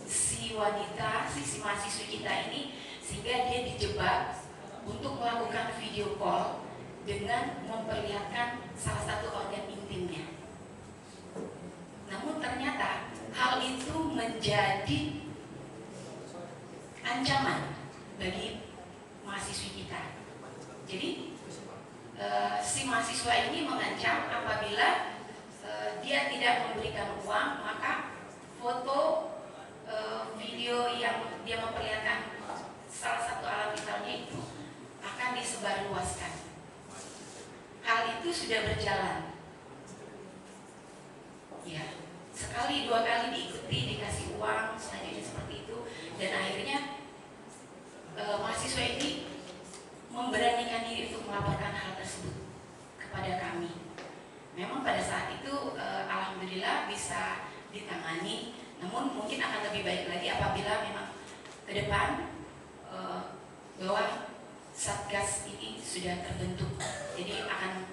si wanita, si mahasiswi kita ini, sehingga dia dijebak untuk melakukan video call dengan memperlihatkan salah satu organ intimnya. Namun ternyata hal itu menjadi ancaman bagi mahasiswi kita. Jadi si mahasiswa ini mengancam apabila dia tidak memberikan uang, maka foto video yang dia memperlihatkan salah satu alat vitalnya itu akan disebarluaskan. Hal itu sudah berjalan, ya, sekali dua kali diikuti, dikasih uang, selanjutnya seperti itu, dan akhirnya mahasiswa ini memberanikan diri untuk melaporkan hal tersebut kepada kami. Memang pada saat itu alhamdulillah bisa ditangani, namun mungkin akan lebih baik lagi apabila memang ke depan bahwa Satgas ini sudah terbentuk, jadi akan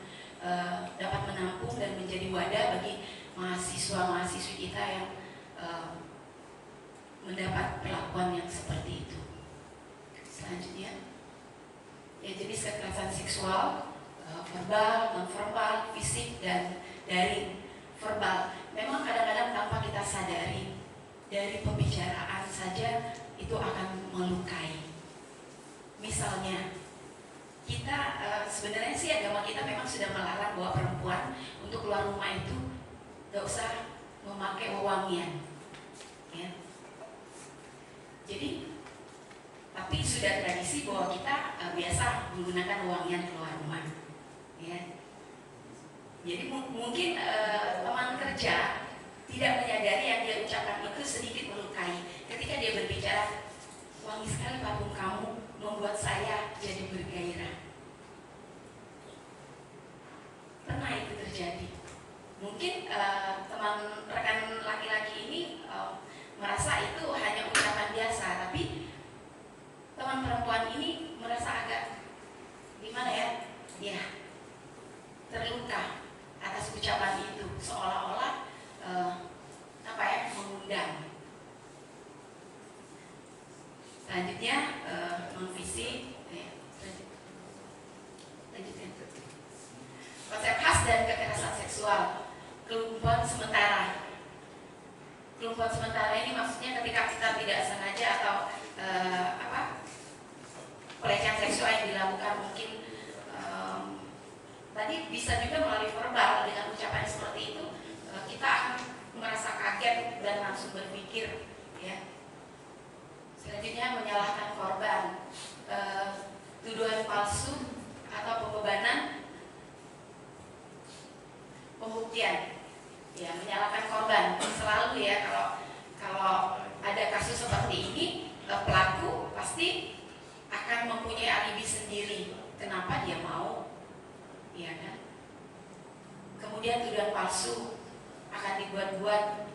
dapat menampung dan menjadi wadah bagi mahasiswa-mahasiswi kita yang mendapat perlakuan yang seperti itu. Selanjutnya, ya, jenis kekerasan seksual verbal, non-verbal, fisik, dan daring. Verbal memang kadang-kadang tanpa kita sadari, dari pembicaraan saja itu akan melukai. Misalnya kita sebenarnya sih agama kita memang sudah melarang bahwa perempuan untuk keluar rumah itu gak usah memakai wewangian, ya. Jadi, tapi sudah tradisi bahwa kita biasa menggunakan wewangian keluar rumah, ya. Jadi mungkin teman kerja tidak menyadari yang dia ucapkan itu sedikit melukai. Ketika dia berbicara, wangi sekali parfum kamu, membuat saya jadi bergairah. Pernah itu terjadi. Mungkin teman rekan laki-laki ini merasa itu hanya ucapan biasa, tapi teman perempuan ini merasa agak gimana ya? Ya, terluka atas ucapan itu, seolah-olah mengundang. Selanjutnya non-visi, konsep khas dan kekerasan seksual, kelumpuhan sementara. Kelumpuhan sementara ini maksudnya ketika kita tidak sengaja atau pelecehan seksual yang dilakukan mungkin tadi bisa juga melalui verbal dengan ucapan seperti itu, kita akan merasa kaget dan langsung berpikir, ya. Selanjutnya menyalahkan korban, tuduhan palsu atau pembebanan pembuktian, ya, menyalahkan korban selalu, ya. Kalau ada kasus seperti ini, pelaku pasti akan mempunyai alibi sendiri kenapa dia mau, ya kan. Kemudian tuduhan palsu akan dibuat-buat.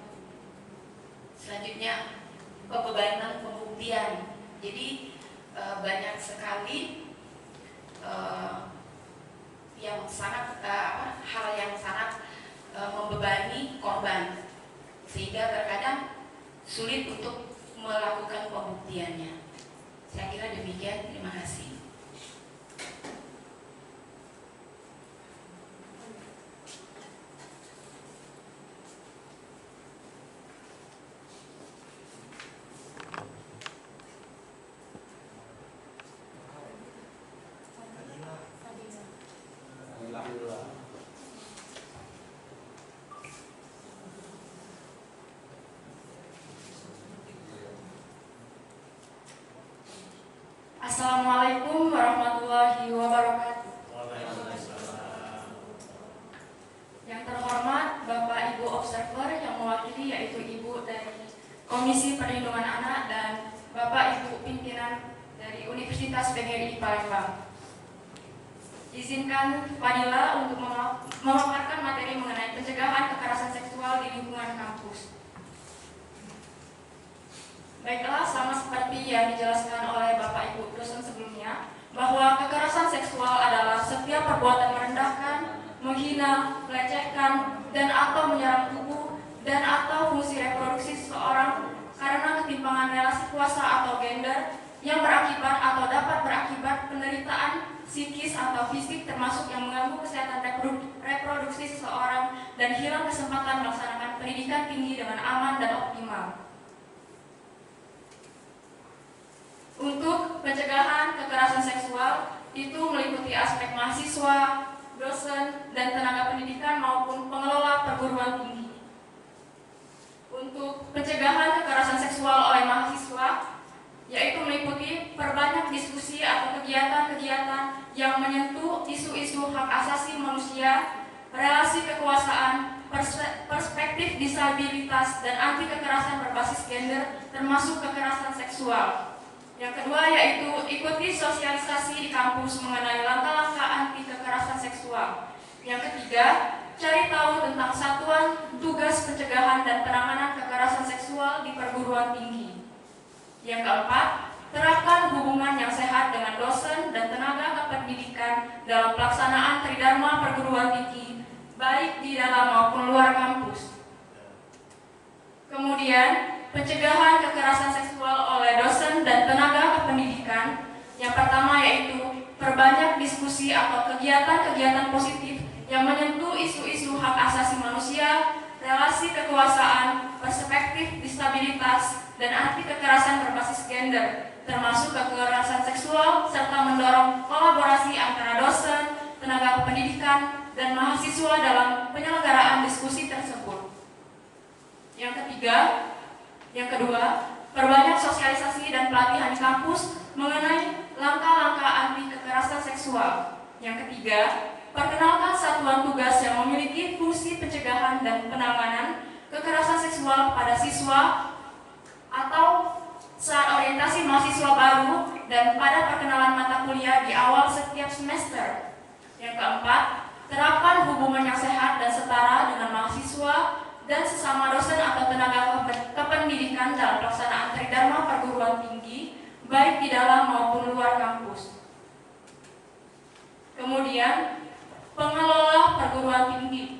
Selanjutnya pembebanan pembuktian. Jadi banyak sekali yang sangat hal yang sangat membebani korban, sehingga terkadang sulit untuk melakukan pembuktiannya. Saya kira demikian. Terima kasih. Assalamualaikum warahmatullahi wabarakatuh. Yang terhormat Bapak Ibu Observer yang mewakili, yaitu Ibu dari Komisi Perlindungan Anak dan Bapak Ibu pimpinan dari Universitas PGRI Palembang. Izinkan Fadila untuk memaparkan materi mengenai pencegahan kekerasan seksual di lingkungan kampus. Baiklah, sama seperti yang dijelaskan oleh Bapak Ibu dosen sebelumnya, bahwa kekerasan seksual adalah setiap perbuatan merendahkan, menghina, melecehkan, dan atau menyerang tubuh dan atau fungsi reproduksi seseorang karena ketimpangan relasi kuasa atau gender yang berakibat atau dapat berakibat penderitaan psikis atau fisik, termasuk yang mengganggu kesehatan reproduksi seseorang dan hilang kesempatan melaksanakan pendidikan tinggi dengan aman dan optimal. Untuk pencegahan kekerasan seksual itu meliputi aspek mahasiswa, dosen, dan tenaga pendidikan maupun pengelola perguruan tinggi. Untuk pencegahan kekerasan seksual oleh mahasiswa, yaitu meliputi perbanyak diskusi atau kegiatan-kegiatan yang menyentuh isu-isu hak asasi manusia, relasi kekuasaan, perspektif disabilitas, dan anti kekerasan berbasis gender, termasuk kekerasan seksual. Yang kedua yaitu ikuti sosialisasi di kampus mengenai langkah-langkah anti kekerasan seksual. Yang ketiga, cari tahu tentang satuan tugas pencegahan dan penanganan kekerasan seksual di perguruan tinggi. Yang keempat, terapkan hubungan yang sehat dengan dosen dan tenaga kependidikan dalam pelaksanaan tridharma perguruan tinggi, baik di dalam maupun luar kampus. Kemudian, pencegahan kekerasan seksual oleh dosen dan tenaga kependidikan. Yang pertama yaitu perbanyak diskusi atau kegiatan-kegiatan positif yang menyentuh isu-isu hak asasi manusia, relasi kekuasaan, perspektif disabilitas, dan anti kekerasan berbasis gender, termasuk kekerasan seksual, serta mendorong kolaborasi antara dosen, tenaga pendidikan, dan mahasiswa dalam penyelenggaraan diskusi tersebut. Yang kedua, perbanyak sosialisasi dan pelatihan di kampus mengenai langkah-langkah anti kekerasan seksual. Yang ketiga, perkenalkan satuan tugas yang memiliki fungsi pencegahan dan penanganan kekerasan seksual pada siswa atau saat orientasi mahasiswa baru dan pada perkenalan mata kuliah di awal setiap semester. Yang keempat, terapkan hubungan yang sehat dan setara dengan mahasiswa dan sesama dosen atau tenaga kependidikan dalam pelaksanaan tridharma perguruan tinggi, baik di dalam maupun luar kampus. Kemudian, pengelola perguruan tinggi.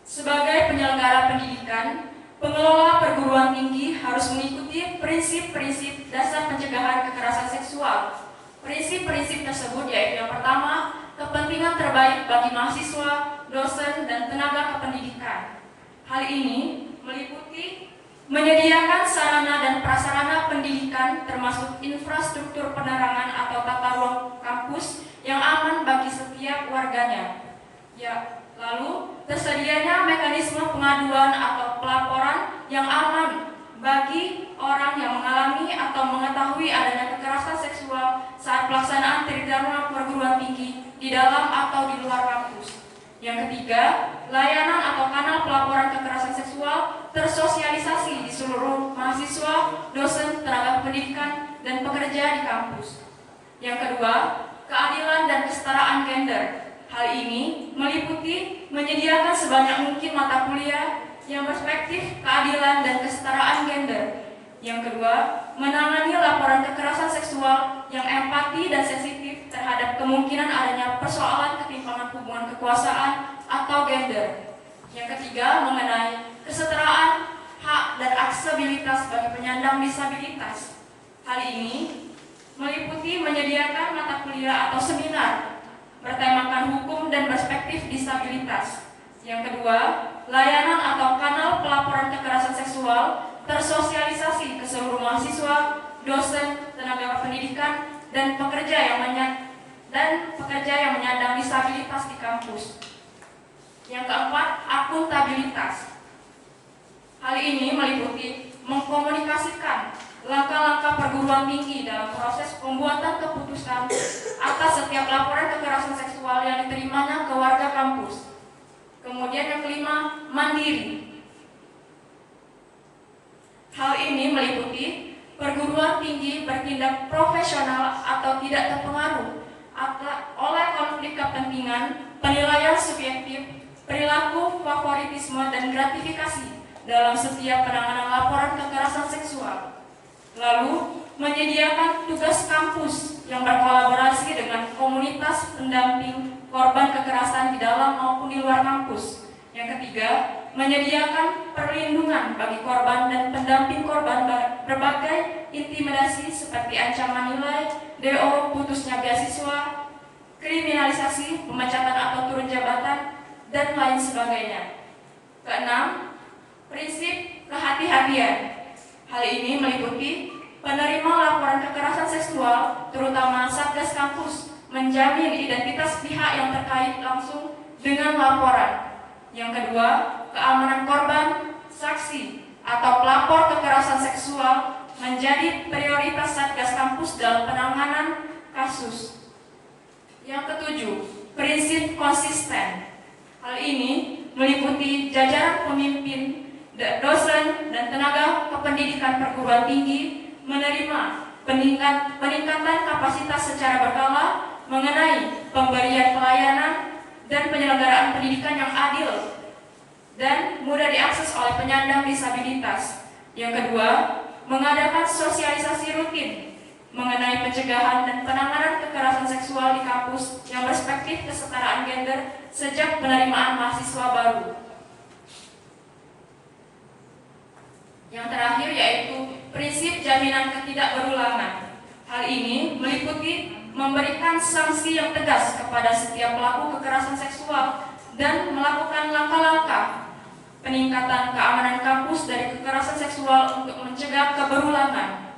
Sebagai penyelenggara pendidikan, pengelola perguruan tinggi harus mengikuti prinsip-prinsip dasar pencegahan kekerasan seksual. Prinsip-prinsip tersebut yaitu yang pertama, kepentingan terbaik bagi mahasiswa, dosen, dan tenaga kependidikan. Hal ini meliputi menyediakan sarana dan prasarana pendidikan termasuk infrastruktur penerangan atau tata ruang kampus yang aman bagi setiap warganya. Lalu, tersedianya mekanisme pengaduan atau pelaporan yang aman bagi orang yang mengalami atau mengetahui adanya kekerasan seksual saat pelaksanaan tridharma perguruan tinggi di dalam atau di luar kampus. Yang ketiga, layanan atau kanal pelaporan kekerasan seksual tersosialisasi di seluruh mahasiswa, dosen, tenaga pendidikan, dan pekerja di kampus. Yang kedua, keadilan dan kesetaraan gender. Hal ini meliputi menyediakan sebanyak mungkin mata kuliah yang berspektif keadilan dan kesetaraan gender. Yang kedua, menangani laporan kekerasan seksual yang empati dan sensitif terhadap kemungkinan adanya persoalan ketimpangan hubungan kekuasaan atau gender. Yang ketiga, mengenai kesetaraan hak dan aksesibilitas bagi penyandang disabilitas. Hal ini meliputi menyediakan mata kuliah atau seminar bertemakan hukum dan perspektif disabilitas. Yang kedua, layanan atau kanal pelaporan kekerasan seksual tersosialisasi ke seluruh mahasiswa, dosen, tenaga pendidikan, dan pekerja yang menyandang disabilitas di kampus. Yang keempat, akuntabilitas. Hal ini meliputi mengkomunikasikan langkah-langkah perguruan tinggi dalam proses pembuatan keputusan atas setiap laporan kekerasan seksual yang diterimanya ke warga kampus. Kemudian yang kelima, mandiri. Hal ini meliputi perguruan tinggi bertindak profesional atau tidak terpengaruh oleh konflik kepentingan, penilaian subjektif, perilaku favoritisme, dan gratifikasi dalam setiap penanganan laporan kekerasan seksual. Lalu, menyediakan tugas kampus yang berkolaborasi dengan komunitas pendamping korban kekerasan di dalam maupun di luar kampus. Yang ketiga, menyediakan perlindungan bagi korban dan pendamping korban berbagai intimidasi seperti ancaman nilai, DO, putusnya beasiswa, kriminalisasi, pemecatan atau turun jabatan, dan lain sebagainya. Keenam, prinsip kehati-hatian. Hal ini meliputi penerima laporan kekerasan seksual, terutama Satgas Kampus, menjamin identitas pihak yang terkait langsung dengan laporan. Yang kedua, keamanan korban, saksi, atau pelapor kekerasan seksual menjadi prioritas Satgas Kampus dalam penanganan kasus. Yang ketujuh, prinsip konsisten. Hal ini meliputi jajaran pemimpin, dosen, dan tenaga kependidikan perguruan tinggi menerima peningkatan kapasitas secara berkala mengenai pemberian pelayanan dan penyelenggaraan pendidikan yang adil dan mudah diakses oleh penyandang disabilitas. Yang kedua, mengadakan sosialisasi rutin mengenai pencegahan dan penanganan kekerasan seksual di kampus yang berspektif kesetaraan gender sejak penerimaan mahasiswa baru. Yang terakhir yaitu prinsip jaminan ketidakberulangan. Hal ini meliputi memberikan sanksi yang tegas kepada setiap pelaku kekerasan seksual dan melakukan langkah-langkah peningkatan keamanan kampus dari kekerasan seksual untuk mencegah keberulangan.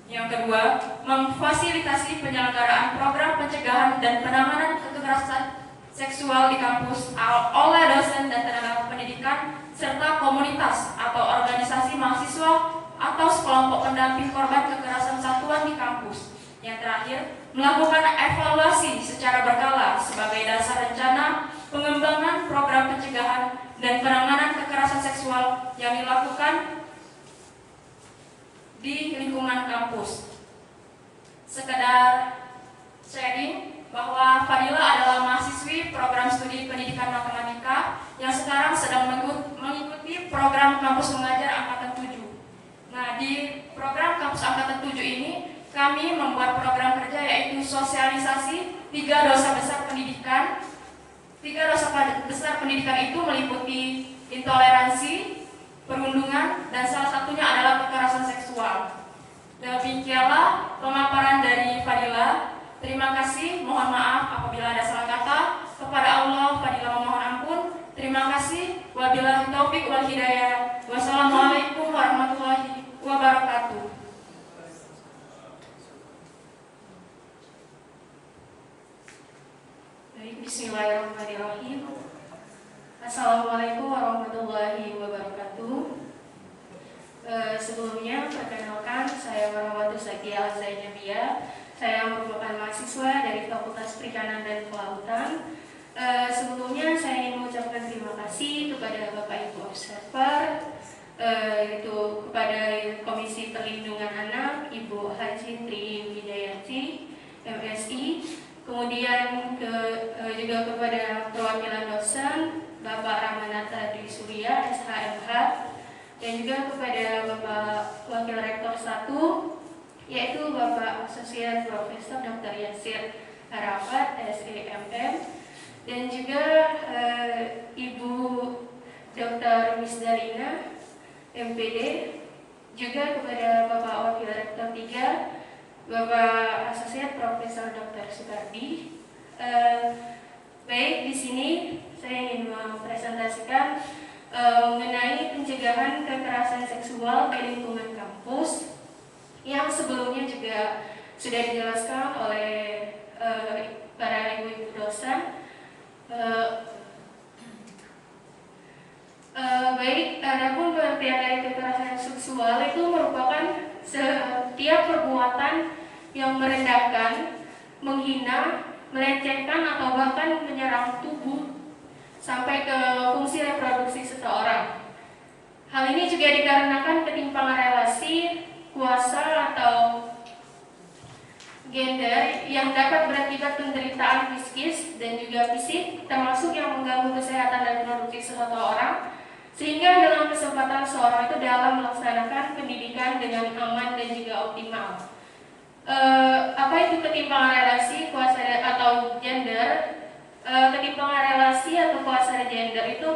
Yang kedua, memfasilitasi penyelenggaraan program pencegahan dan penanganan kekerasan seksual di kampus oleh dosen dan tenaga pendidikan serta komunitas atau organisasi mahasiswa atau sekelompok pendamping korban kekerasan satuan di kampus. Yang terakhir, melakukan evaluasi secara berkala sebagai dasar rencana pengembangan program pencegahan dan penanganan kekerasan seksual yang dilakukan di lingkungan kampus. Sekedar sharing bahwa Fadila adalah mahasiswi program studi pendidikan matematika yang sekarang sedang mengikuti program kampus mengajar angkatan 7. Nah, di program kampus angkatan 7 ini kami membuat program kerja yaitu sosialisasi 3 dosa besar pendidikan. 3 dosa besar pendidikan itu meliputi intoleransi, perundungan, dan salah satunya adalah kekerasan seksual. Demikianlah pemaparan dari Fadila. Terima kasih, mohon maaf apabila ada salah kata. Kepada Allah, Fadila memohon ampun. Terima kasih. Wabillahi taufik wal hidayah. Wassalamualaikum warahmatullahi wabarakatuh. Baik, bismillahirrahmanirrahim. Assalamualaikum warahmatullahi wabarakatuh. Sebelumnya, perkenalkan, saya Muhammad Zakia Al-Zainabia. Saya merupakan mahasiswa dari Fakultas Perikanan dan Kelautan. Sebelumnya, saya ingin mengucapkan terima kasih kepada Bapak Ibu Observer, yaitu kepada Komisi Perlindungan Anak, Ibu Haji Tri Widayati, MSI, kemudian juga kepada perwakilan dosen, Bapak Ramanata Dwi Surya, SHMH, dan juga kepada Bapak Wakil Rektor 1, yaitu Bapak Asosiat Profesor Dr. Yasir Arafat, SEMM, dan juga Ibu Dr. Misdalina, MPD, juga kepada Bapak Wakil Rektor 3, Bapak Asosiat Profesor Dr. Sukardi. Baik, di sini saya ingin mempresentasikan mengenai pencegahan kekerasan seksual di lingkungan kampus yang sebelumnya juga sudah dijelaskan oleh para ibu-ibu dosen. Baik, adapun pengertian dari kekerasan seksual itu merupakan setiap perbuatan yang merendahkan, menghina, melecehkan atau bahkan menyerang tubuh sampai ke fungsi reproduksi seseorang. Hal ini juga dikarenakan ketimpangan relasi, kuasa atau gender yang dapat berakibat penderitaan psikis dan juga fisik, termasuk yang mengganggu kesehatan dan reproduksi seseorang, sehingga dalam kesempatan seorang itu dalam melaksanakan pendidikan dengan aman dan juga optimal. Apa itu ketimpangan relasi, kuasa atau gender? Ketimpangan relasi atau kuasa gender itu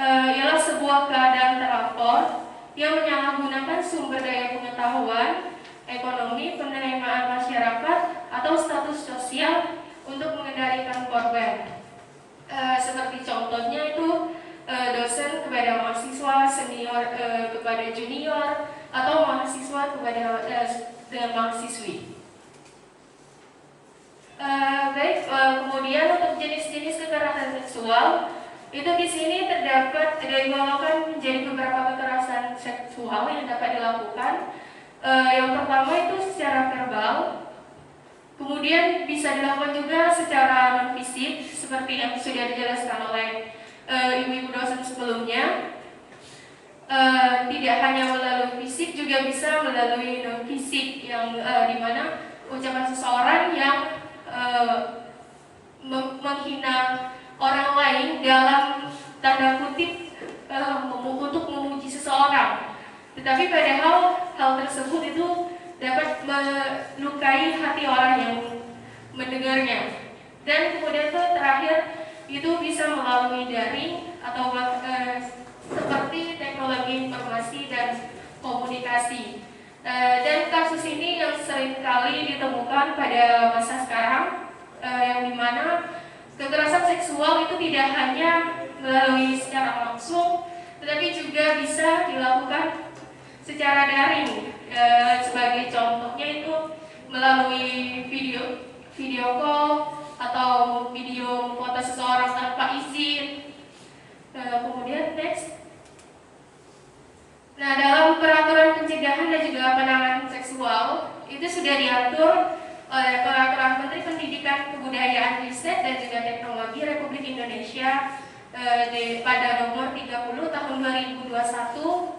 ialah sebuah keadaan terlapor yang menyalahgunakan sumber daya pengetahuan, ekonomi, penerimaan masyarakat, atau status sosial untuk mengendalikan korban. Seperti contohnya itu dosen kepada mahasiswa, senior kepada junior, atau mahasiswa kepada dengan mahasiswi. Baik, kemudian untuk jenis-jenis kekerasan seksual itu di sini terdapat digolongkan menjadi beberapa kekerasan seksual yang dapat dilakukan. Yang pertama itu secara verbal, kemudian bisa dilakukan juga secara non fisik seperti yang sudah dijelaskan oleh ibu-ibu dosen sebelumnya. Tidak hanya melalui fisik, juga bisa melalui non fisik yang dimana ucapan seseorang yang menghina orang lain dalam tanda kutip untuk memuji seseorang, tetapi padahal hal tersebut itu dapat melukai hati orang yang mendengarnya. Dan kemudian itu terakhir itu bisa melalui daring atau seperti teknologi informasi dan komunikasi. Dan kasus ini yang sering kali ditemukan pada masa sekarang, yang dimana kekerasan seksual itu tidak hanya melalui secara langsung, tetapi juga bisa dilakukan secara daring. Sebagai contohnya itu melalui video call atau video foto seseorang tanpa izin. Kemudian next. Nah, dalam peraturan pencegahan dan juga penanganan seksual itu sudah diatur oleh Peraturan Menteri Pendidikan, Kebudayaan, Riset dan juga Teknologi Republik Indonesia pada nomor 30 tahun 2021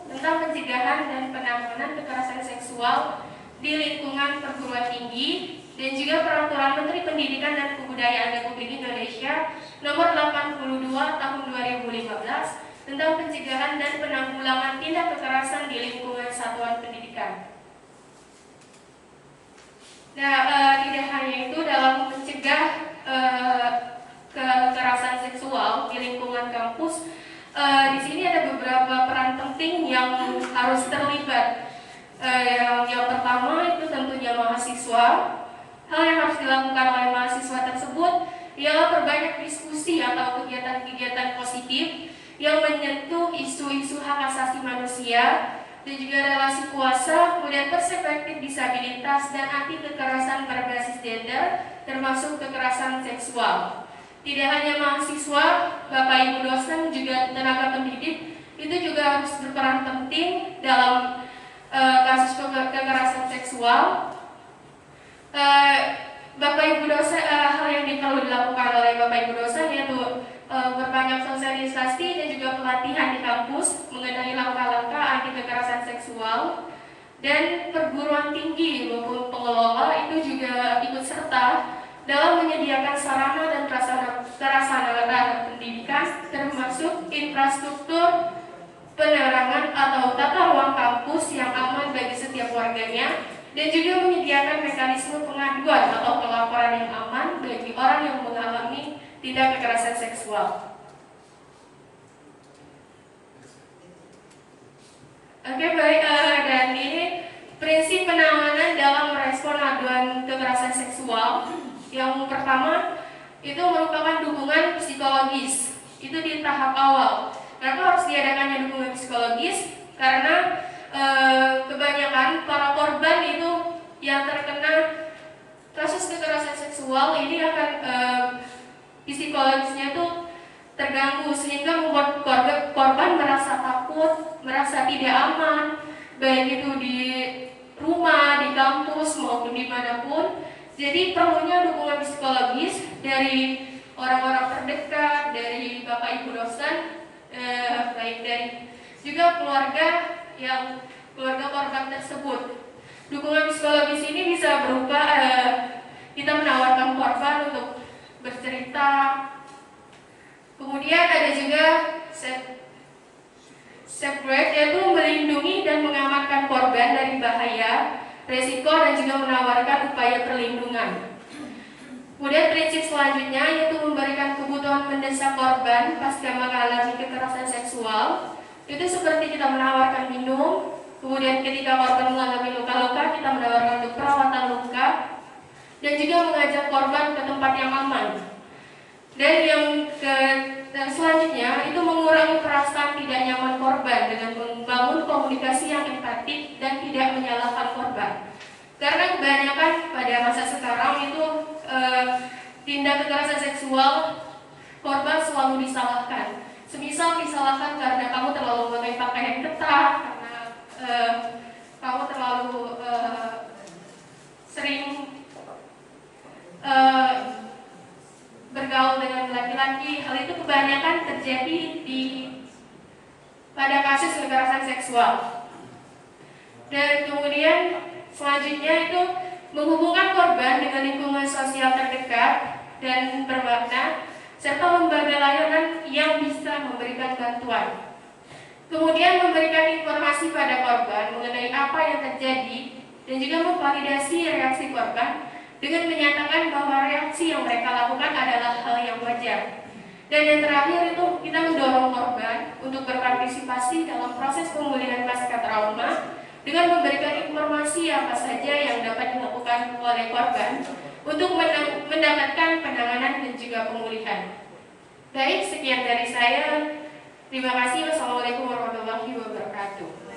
tentang pencegahan dan penanganan kekerasan seksual di lingkungan perguruan tinggi, dan juga Peraturan Menteri Pendidikan dan Kebudayaan Republik Indonesia nomor 82 tahun 2015 tentang pencegahan dan penanggulangan tindak kekerasan di lingkungan satuan pendidikan. Nah, tidak hanya itu, dalam mencegah kekerasan seksual di lingkungan kampus, di sini ada beberapa peran penting yang harus terlibat. Yang pertama itu tentunya mahasiswa. Hal yang harus dilakukan oleh mahasiswa tersebut ialah perbanyak diskusi atau kegiatan-kegiatan positif yang menyentuh isu-isu hak asasi manusia dan juga relasi kuasa, kemudian perspektif disabilitas dan anti kekerasan berbasis gender, termasuk kekerasan seksual. Tidak hanya mahasiswa, Bapak Ibu dosen, juga tenaga pendidik itu juga harus berperan penting dalam kasus kekerasan seksual. Bapak Ibu dosen, hal yang perlu dilakukan oleh Bapak Ibu dosen yaitu berbanyak sosialisasi dan juga pelatihan di kampus mengenai langkah-langkah anti kekerasan seksual, dan perguruan tinggi maupun pengelola itu juga ikut serta dalam menyediakan sarana dan prasarana pendidikan, termasuk infrastruktur penerangan atau tata ruang kampus yang aman bagi setiap warganya, dan juga menyediakan mekanisme pengaduan atau pelaporan yang aman bagi orang yang mengalami tindak kekerasan seksual. Oke, baik, dan ini prinsip penanganan dalam merespon aduan kekerasan seksual. Yang pertama itu merupakan dukungan psikologis. Itu di tahap awal. Kenapa harus diadakannya dukungan psikologis? Karena kebanyakan para korban itu yang terkena kasus kekerasan seksual ini akan psikologisnya itu terganggu, sehingga membuat korban merasa takut, merasa tidak aman, baik itu di rumah, di kampus maupun dimanapun. Jadi perlunya dukungan psikologis dari orang-orang terdekat, dari Bapak Ibu dosen, baik dari juga keluarga korban tersebut. Dukungan psikologis ini bisa berupa kita menawarkan korban untuk bercerita. Kemudian ada juga safe guard, yaitu melindungi dan mengamankan korban dari bahaya, resiko, dan juga menawarkan upaya perlindungan. Kemudian prinsip selanjutnya yaitu memberikan kebutuhan mendesak korban pasca mengalami kekerasan seksual. Itu seperti kita menawarkan minum, kemudian ketika korban mengalami luka-luka kita menawarkan untuk perawatan luka, dan juga mengajak korban ke tempat yang aman. Dan yang selanjutnya itu mengurangi perasaan tidak nyaman korban dengan membangun komunikasi yang empatik dan tidak menyalahkan korban. Karena kebanyakan pada masa sekarang itu tindak kekerasan seksual korban selalu disalahkan. Semisal disalahkan karena kamu terlalu memakai pakaian ketat, karena kamu terlalu sering bergaul dengan laki-laki. Hal itu kebanyakan terjadi pada kasus kekerasan seksual. Dan kemudian selanjutnya itu menghubungkan korban dengan lingkungan sosial terdekat dan bermakna, serta lembaga layanan yang bisa memberikan bantuan. Kemudian memberikan informasi pada korban mengenai apa yang terjadi dan juga memvalidasi reaksi korban dengan menyatakan bahwa reaksi yang mereka lakukan adalah hal yang wajar. Dan yang terakhir itu kita mendorong korban untuk berpartisipasi dalam proses pemulihan pasca trauma dengan memberikan informasi apa saja yang dapat dilakukan oleh korban untuk mendapatkan penanganan dan juga pemulihan. Baik, sekian dari saya. Terima kasih. Wassalamualaikum warahmatullahi wabarakatuh.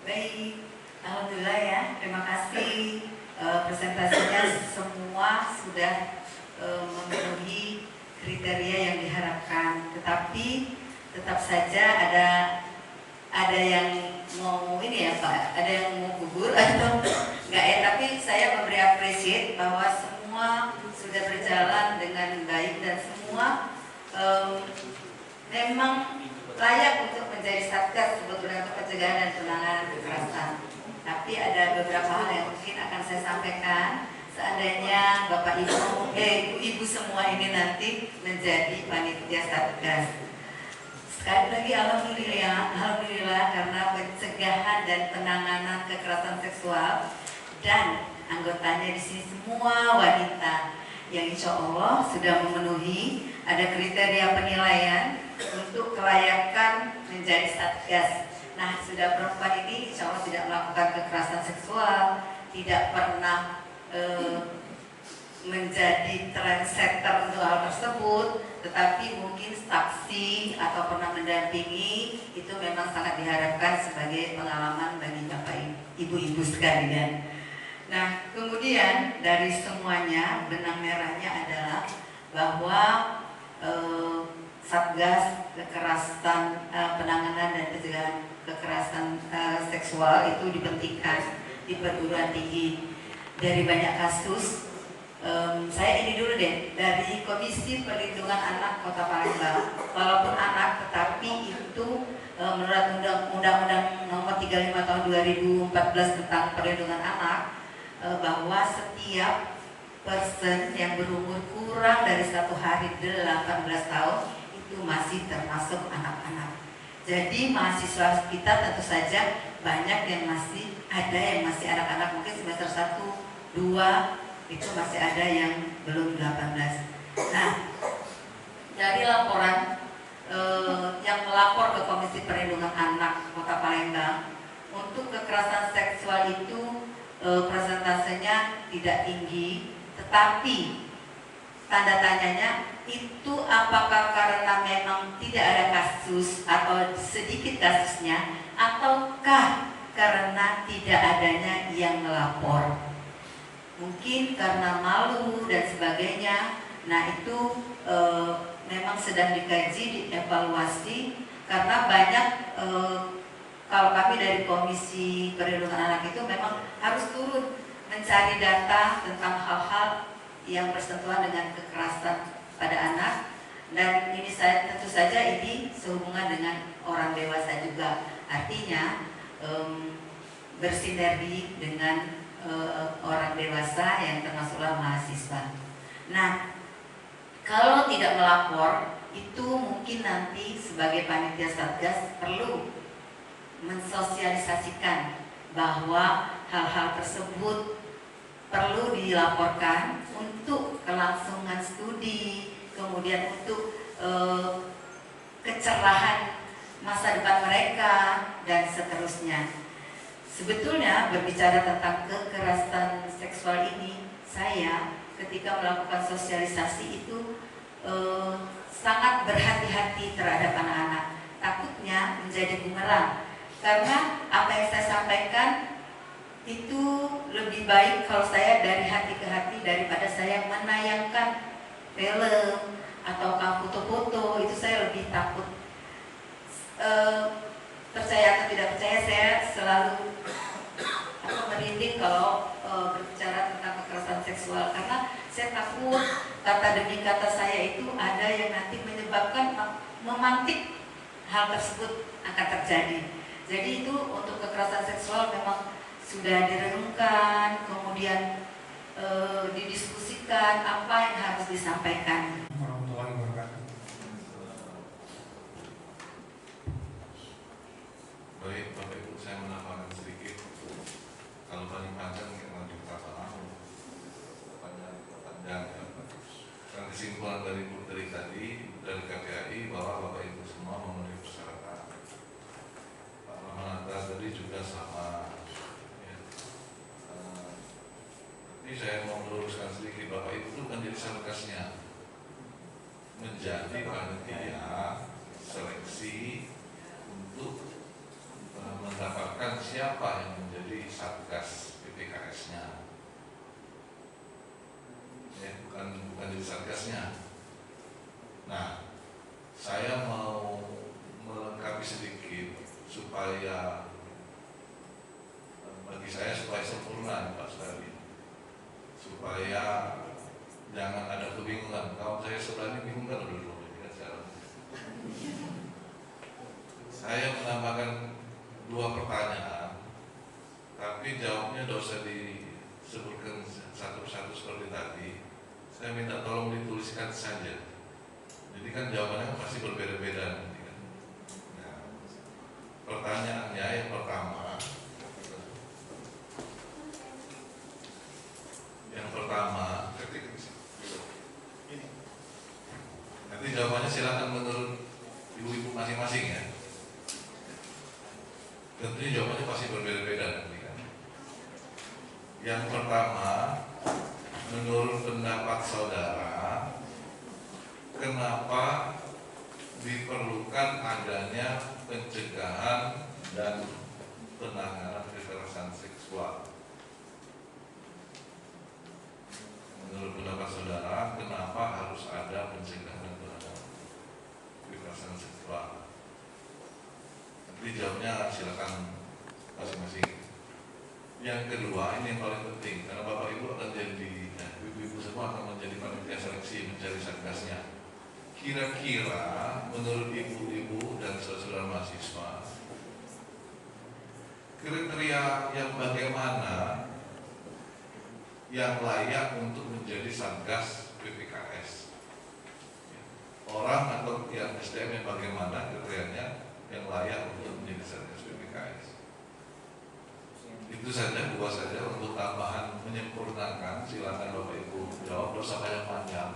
Baik, alhamdulillah ya. Terima kasih presentasinya semua sudah memenuhi kriteria yang diharapkan. Tetapi tetap saja ada yang mau ini ya Pak, ada yang mau gugur atau enggak ya. Tapi saya memberi apresiasi bahwa semua sudah berjalan dengan baik dan semua memang layak untuk menjadi satgas sebetulnya untuk pencegahan dan penanganan kekerasan. Tapi ada beberapa hal yang mungkin akan saya sampaikan seandainya Bapak Ibu semua ini nanti menjadi panitia satgas. Sekali lagi alhamdulillah karena pencegahan dan penanganan kekerasan seksual dan anggotanya di sini semua wanita yang insya Allah sudah memenuhi ada kriteria penilaian untuk kelayakan menjadi satgas. Nah, sudah perempuan ini insya Allah tidak melakukan kekerasan seksual, tidak pernah menjadi trendsetter untuk hal tersebut, tetapi mungkin saksi atau pernah mendampingi itu memang sangat diharapkan sebagai pengalaman bagi Bapak Ibu-Ibu sekalian. Nah, kemudian dari semuanya benang merahnya adalah bahwa Satgas kekerasan penanganan dan pencegahan kekerasan seksual itu dipentingkan di perguruan tinggi. Dari banyak kasus, saya ini dulu deh dari Komisi Perlindungan Anak Kota Palembang. Walaupun anak, tetapi itu menurut Undang-Undang Nomor 35 Tahun 2014 tentang Perlindungan Anak, bahwa setiap person yang berumur kurang dari 1 hari 18 tahun itu masih termasuk anak-anak. Jadi mahasiswa kita tentu saja banyak yang masih ada yang masih anak-anak, mungkin semester 1, 2 itu masih ada yang belum 18. Nah, dari laporan yang melapor ke Komisi Perlindungan Anak Kota Palembang, untuk kekerasan seksual itu persentasenya tidak tinggi, tetapi tanda tanyanya itu apakah karena memang tidak ada kasus atau sedikit kasusnya, ataukah karena tidak adanya yang melapor. Mungkin karena malu dan sebagainya. Nah itu memang sedang dikaji, dievaluasi, karena banyak kalau kami dari Komisi Perlindungan Anak itu memang harus turun mencari data tentang hal-hal yang bersentuhan dengan kekerasan pada anak, dan ini saya tentu saja ini sehubungan dengan orang dewasa juga, artinya bersinergi dengan orang dewasa yang termasuklah mahasiswa. Nah, kalau tidak melapor itu mungkin nanti sebagai panitia satgas perlu mensosialisasikan bahwa hal-hal tersebut perlu dilaporkan untuk kelangsungan studi, kemudian untuk kecerahan masa depan mereka dan seterusnya. Sebetulnya berbicara tentang kekerasan seksual ini, saya ketika melakukan sosialisasi itu sangat berhati-hati terhadap anak-anak. Takutnya menjadi bumerang, karena apa yang saya sampaikan itu lebih baik kalau saya dari hati ke hati daripada saya menayangkan film atau foto-foto. Itu saya lebih takut. Percaya atau tidak percaya, saya selalu merinding kalau berbicara tentang kekerasan seksual, karena saya takut kata demi kata saya itu ada yang nanti menyebabkan memantik hal tersebut akan terjadi. Jadi itu untuk kekerasan seksual memang sudah direnungkan, kemudian didiskusikan apa yang harus disampaikan. Baik, Bapak Ibu, saya menambahkan sedikit. Kalau paling panjang mungkin nanti berapa lama? Panjang. Dan kesimpulan dari Bu Tri tadi dari KPAI bahwa Bapak Ibu semua memenuhi persyaratan. Pak Mahanata tadi juga sama. Ya. Tapi saya mau meluruskan sedikit, Bapak Ibu itu kan jadi satgasnya menjadi panitia seleksi untuk mendapatkan siapa siapa yang menjadi satgas PPKS-nya. Ya, bukan jadi satgasnya. Nah, saya mau melengkapi sedikit supaya bagi saya supaya sempurna Pak Sudari, supaya jangan ada kebingungan. Kalau saya sebenarnya bingung kan dulu kan sekarang. Saya menambahkan 2 pertanyaan, tapi jawabnya tidak usah disebutkan satu persatu seperti tadi. Saya minta tolong dituliskan saja. Jadi kan jawabannya pasti berbeda-beda nanti kan. Nah, pertanyaannya yang pertama, nanti jawabannya silakan menurut ibu-ibu masing-masing ya. Tentunya jawabannya pasti berbeda-beda nanti kan. Yang pertama, menurut pendapat saudara, kenapa diperlukan adanya pencegahan dan penanganan kekerasan seksual? Menurut pendapat saudara, kenapa harus ada pencegahan dan penanganan kekerasan seksual? Nanti jawabnya silakan masing-masing. Yang kedua, ini yang paling penting, karena Bapak Ibu akan jadi, ibu-ibu semua akan menjadi panitia seleksi mencari satgasnya. Kira-kira menurut ibu-ibu dan saudara mahasiswa, kriteria yang bagaimana yang layak untuk menjadi satgas PPKS? Orang atau yang SDM yang bagaimana kriterianya yang layak untuk menjadi satgas PPKS? Itu saja, 2 saja untuk tambahan menyempurnakan. Silakan Bapak Ibu jawab, dosa yang panjang.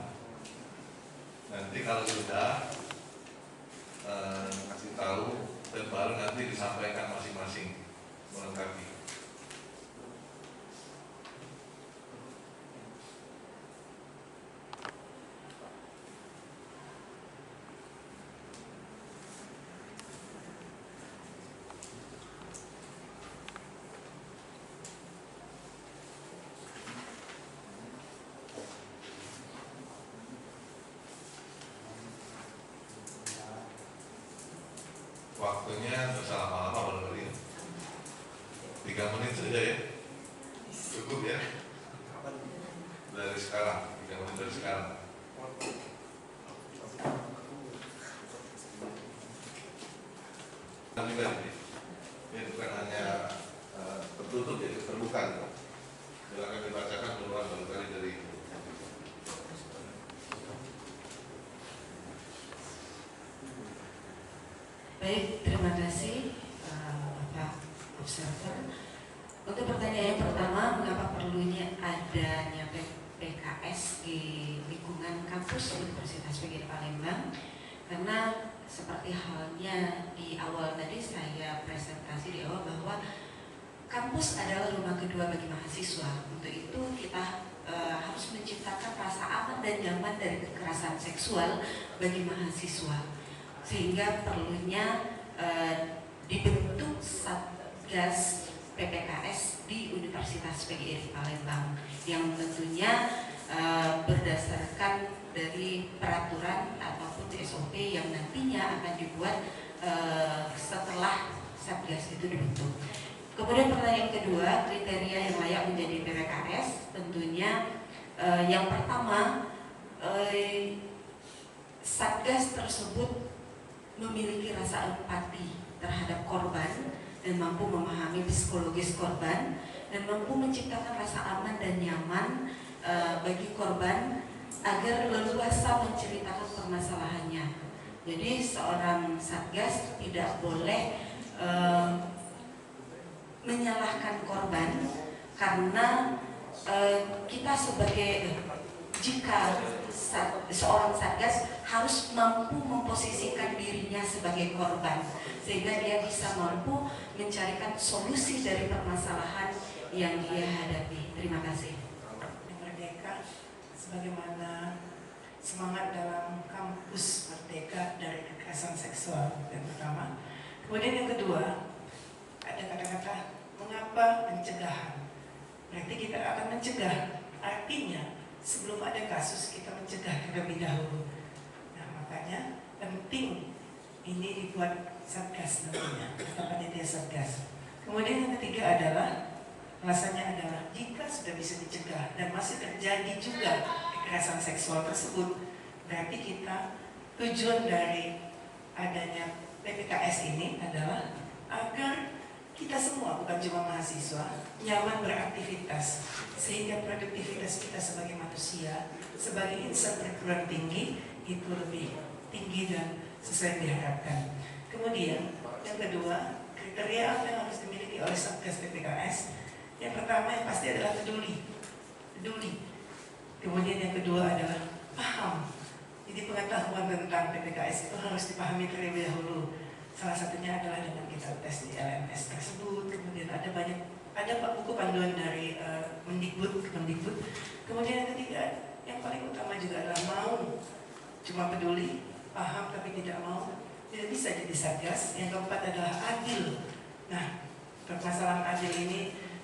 Nanti kalau sudah kasih tahu dan baru nanti disampaikan masing-masing melengkapi. Waktunya tidak usah lama-lama, barangkali 3 menit saja ya, cukup ya. Dari sekarang, 3 menit dari sekarang. Juga ini bukan hanya tertutup, jadi terbuka. Silakan dibacakan berulang kali dari itu. Baik, terima kasih Bapak Observer. Untuk pertanyaan yang pertama, mengapa perlunya adanya PKS di lingkungan kampus Universitas PGRI Palembang? Karena seperti halnya di awal tadi saya presentasi di awal bahwa kampus adalah rumah kedua bagi mahasiswa. Untuk itu kita harus menciptakan rasa aman dan nyaman dari kekerasan seksual bagi mahasiswa. Sehingga perlunya dibentuk Satgas PPKS di Universitas PGRI Palembang yang tentunya berdasarkan dari peraturan ataupun SOP yang nantinya akan dibuat setelah Satgas itu dibentuk. Kemudian pertanyaan kedua, kriteria yang layak menjadi PPKS, tentunya yang pertama, Satgas tersebut memiliki rasa empati terhadap korban dan mampu memahami psikologis korban dan mampu menciptakan rasa aman dan nyaman bagi korban agar leluasa menceritakan permasalahannya. Jadi seorang satgas tidak boleh menyalahkan korban karena kita sebagai jika seorang satgas harus mampu memposisikan dirinya sebagai korban sehingga dia bisa mampu mencarikan solusi dari permasalahan yang dia hadapi. Terima kasih. Merdeka sebagaimana semangat dalam kampus merdeka dari kekerasan seksual yang pertama. Kemudian yang kedua, ada kata-kata berarti kita akan mencegah. Artinya sebelum ada kasus kita mencegah terlebih dahulu. Nah, makanya penting ini dibuat satgas namanya, atau panitia satgas. Kemudian yang ketiga adalah alasannya adalah jika sudah bisa dicegah dan masih terjadi juga kekerasan seksual tersebut, berarti kita tujuan dari adanya PPKS ini adalah agar kita semua, bukan cuma mahasiswa, nyaman beraktivitas sehingga produktivitas kita sebagai manusia, sebagai insan perguruan tinggi itu lebih tinggi dan sesuai yang diharapkan. Kemudian yang kedua, kriteria apa yang harus dimiliki oleh Satgas PPKS? Yang pertama yang pasti adalah peduli. Kemudian yang kedua adalah paham. Jadi pengetahuan tentang PPKS itu harus dipahami terlebih dahulu. Salah satunya adalah dengan kita tes di LMS tersebut. Kemudian ada buku panduan dari Mendikbud. Kemudian yang ketiga, yang paling utama juga adalah mau. Cuma peduli, paham tapi tidak mau, tidak bisa jadi satgas. Yang keempat adalah adil. Nah, permasalahan adil ini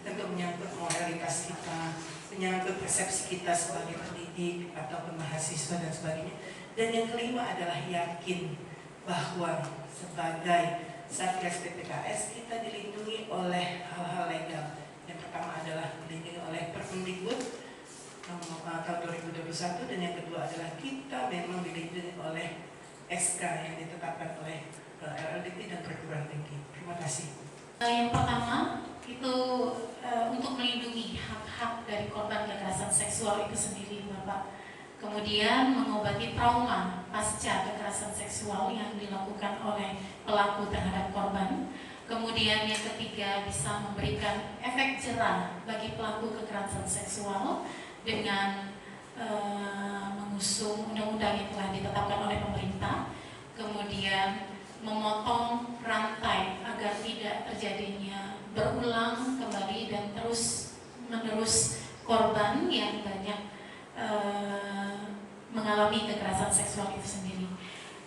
tentu menyangkut moralitas kita, menyangkut persepsi kita sebagai pendidik ataupun mahasiswa dan sebagainya. Dan yang kelima adalah yakin bahwa sebagai Satgas PPKS kita dilindungi oleh hal-hal legal. Yang pertama adalah dilindungi oleh Permendikbud tahun 2021, dan yang kedua adalah kita memang dilindungi oleh SK yang ditetapkan oleh LLDT dan perguruan tinggi. Terima kasih. Yang pertama itu untuk melindungi hak-hak dari korban kekerasan seksual itu sendiri, Bapak. Kemudian mengobati trauma pasca kekerasan seksual yang dilakukan oleh pelaku terhadap korban. Kemudian yang ketiga, bisa memberikan efek jerah bagi pelaku kekerasan seksual dengan mengusung undang-undang yang telah ditetapkan oleh pemerintah. Kemudian memotong rantai agar tidak terjadinya berulang kembali dan terus-menerus korban yang banyak mengalami kekerasan seksual itu sendiri.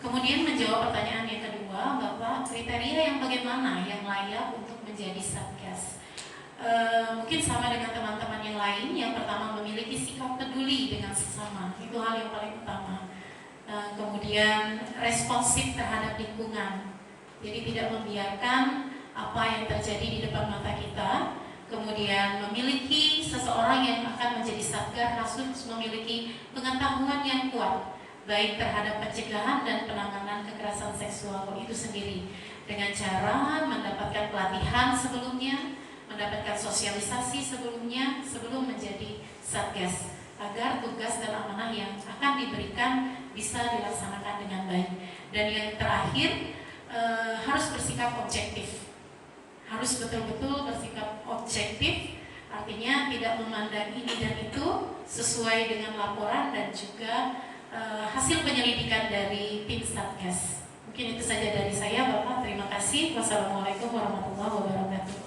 Kemudian menjawab pertanyaan yang kedua, Bapak, kriteria yang bagaimana yang layak untuk menjadi satgas? Mungkin sama dengan teman-teman yang lain. Yang pertama, memiliki sikap peduli dengan sesama, itu hal yang paling utama. Kemudian responsif terhadap lingkungan, jadi tidak membiarkan apa yang terjadi di depan mata kita. Kemudian memiliki seseorang yang akan menjadi satgas harus memiliki pengetahuan yang kuat baik terhadap pencegahan dan penanganan kekerasan seksual itu sendiri, dengan cara mendapatkan pelatihan sebelumnya, mendapatkan sosialisasi sebelumnya sebelum menjadi satgas, agar tugas dan amanah yang akan diberikan bisa dilaksanakan dengan baik. Dan yang terakhir, harus bersikap objektif. Harus betul-betul bersikap objektif, artinya tidak memandang ini dan itu, sesuai dengan laporan dan juga hasil penyelidikan dari tim Satgas. Mungkin itu saja dari saya, Bapak. Terima kasih. Wassalamualaikum warahmatullahi wabarakatuh.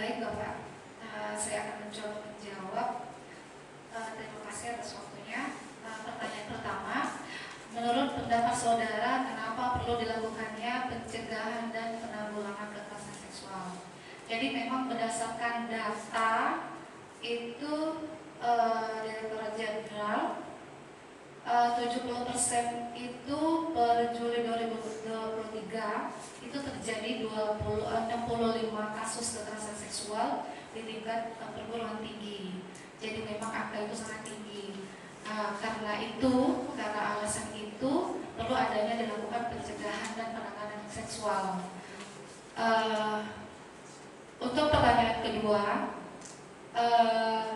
Baik Bapak, saya akan mencoba menjawab. Terima kasih atas waktunya. Pertanyaan pertama, menurut pendapat saudara, kenapa perlu dilakukannya pencegahan dan penanggulangan kekerasan seksual? Jadi memang berdasarkan data itu Direktorat Jenderal 70% itu per Juli 2023 itu terjadi 65 kasus kekerasan seksual di tingkat perguruan tinggi. Jadi memang angka itu sangat tinggi. Karena alasan itu perlu adanya dilakukan pencegahan dan penanganan seksual. Untuk pertanyaan kedua,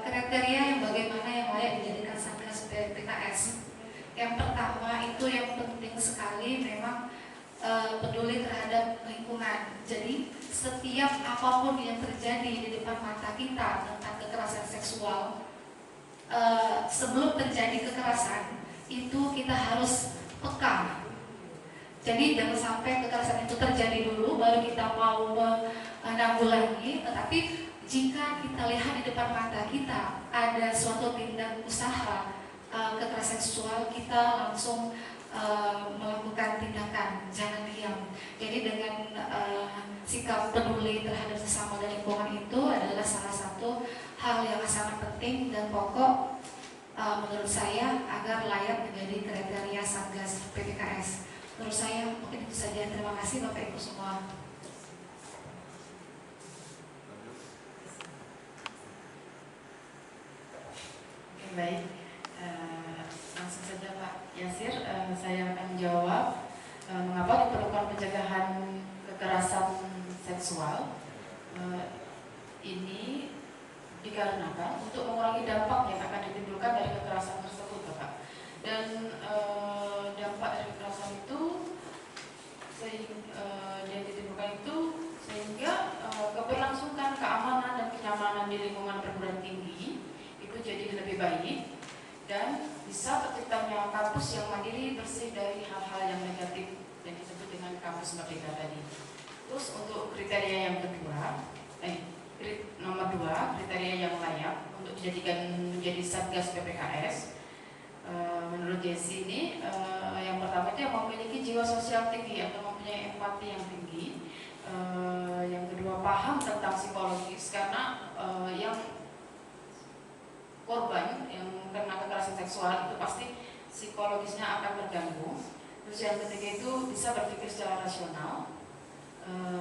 kriteria yang bagaimana yang layak dijadikan satgas PPKS. Yang pertama itu yang penting sekali memang peduli terhadap lingkungan. Jadi setiap apapun yang terjadi di depan mata kita tentang kekerasan seksual, sebelum terjadi kekerasan itu kita harus peka. Jadi jangan sampai kekerasan itu terjadi dulu baru kita mau menanggulangi. Tetapi jika kita lihat di depan mata kita ada suatu tindak usaha kekerasan seksual, kita langsung melakukan tindakan, jangan diam. Jadi dengan sikap peduli terhadap sesama dan lingkungan itu adalah salah satu hal yang sangat penting dan pokok menurut saya agar layak menjadi kriteria Satgas PPKS. Menurut saya mungkin itu saja. Terima kasih Bapak Ibu semua. Oke, baik. Langsung saja Pak Yasir, saya akan menjawab mengapa diperlukan pencegahan kekerasan seksual. Ini dikarenakan untuk mengurangi dampak yang akan ditimbulkan dari kekerasan tersebut, Bapak. Dan dampak dari kekerasan itu yang ditimbulkan itu sehingga keberlangsungan keamanan dan kenyamanan di lingkungan perguruan tinggi itu jadi lebih baik dan bisa terciptanya kampus yang mandiri, bersih dari hal-hal yang negatif yang disebut dengan kampus merdeka tadi. Terus untuk kriteria yang kedua, nomor 2, kriteria yang layak untuk dijadikan menjadi Satgas PPKS. Menurut Jesse ini, yang pertama itu yang memiliki jiwa sosial tinggi atau mempunyai empati yang tinggi. Yang kedua, paham tentang psikologis, karena yang korban yang kena kekerasan seksual itu pasti psikologisnya akan terganggu. Terus yang ketiga itu bisa berpikir secara rasional.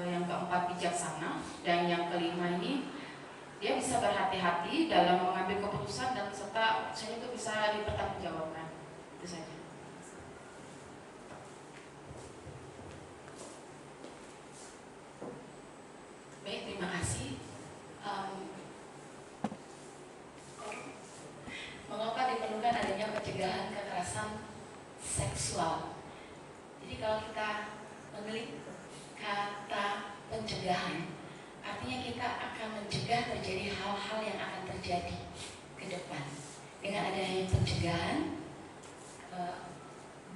Yang keempat, bijaksana. Dan yang kelima ini dia bisa berhati-hati dalam mengambil keputusan dan serta saya itu bisa dipertanggungjawabkan. Itu saja. Baik, terima kasih. Mengapa diperlukan adanya pencegahan kekerasan seksual? Jadi kalau kita menelik kata pencegahan, artinya kita akan mencegah terjadi hal-hal yang akan terjadi ke depan. Dengan adanya pencegahan,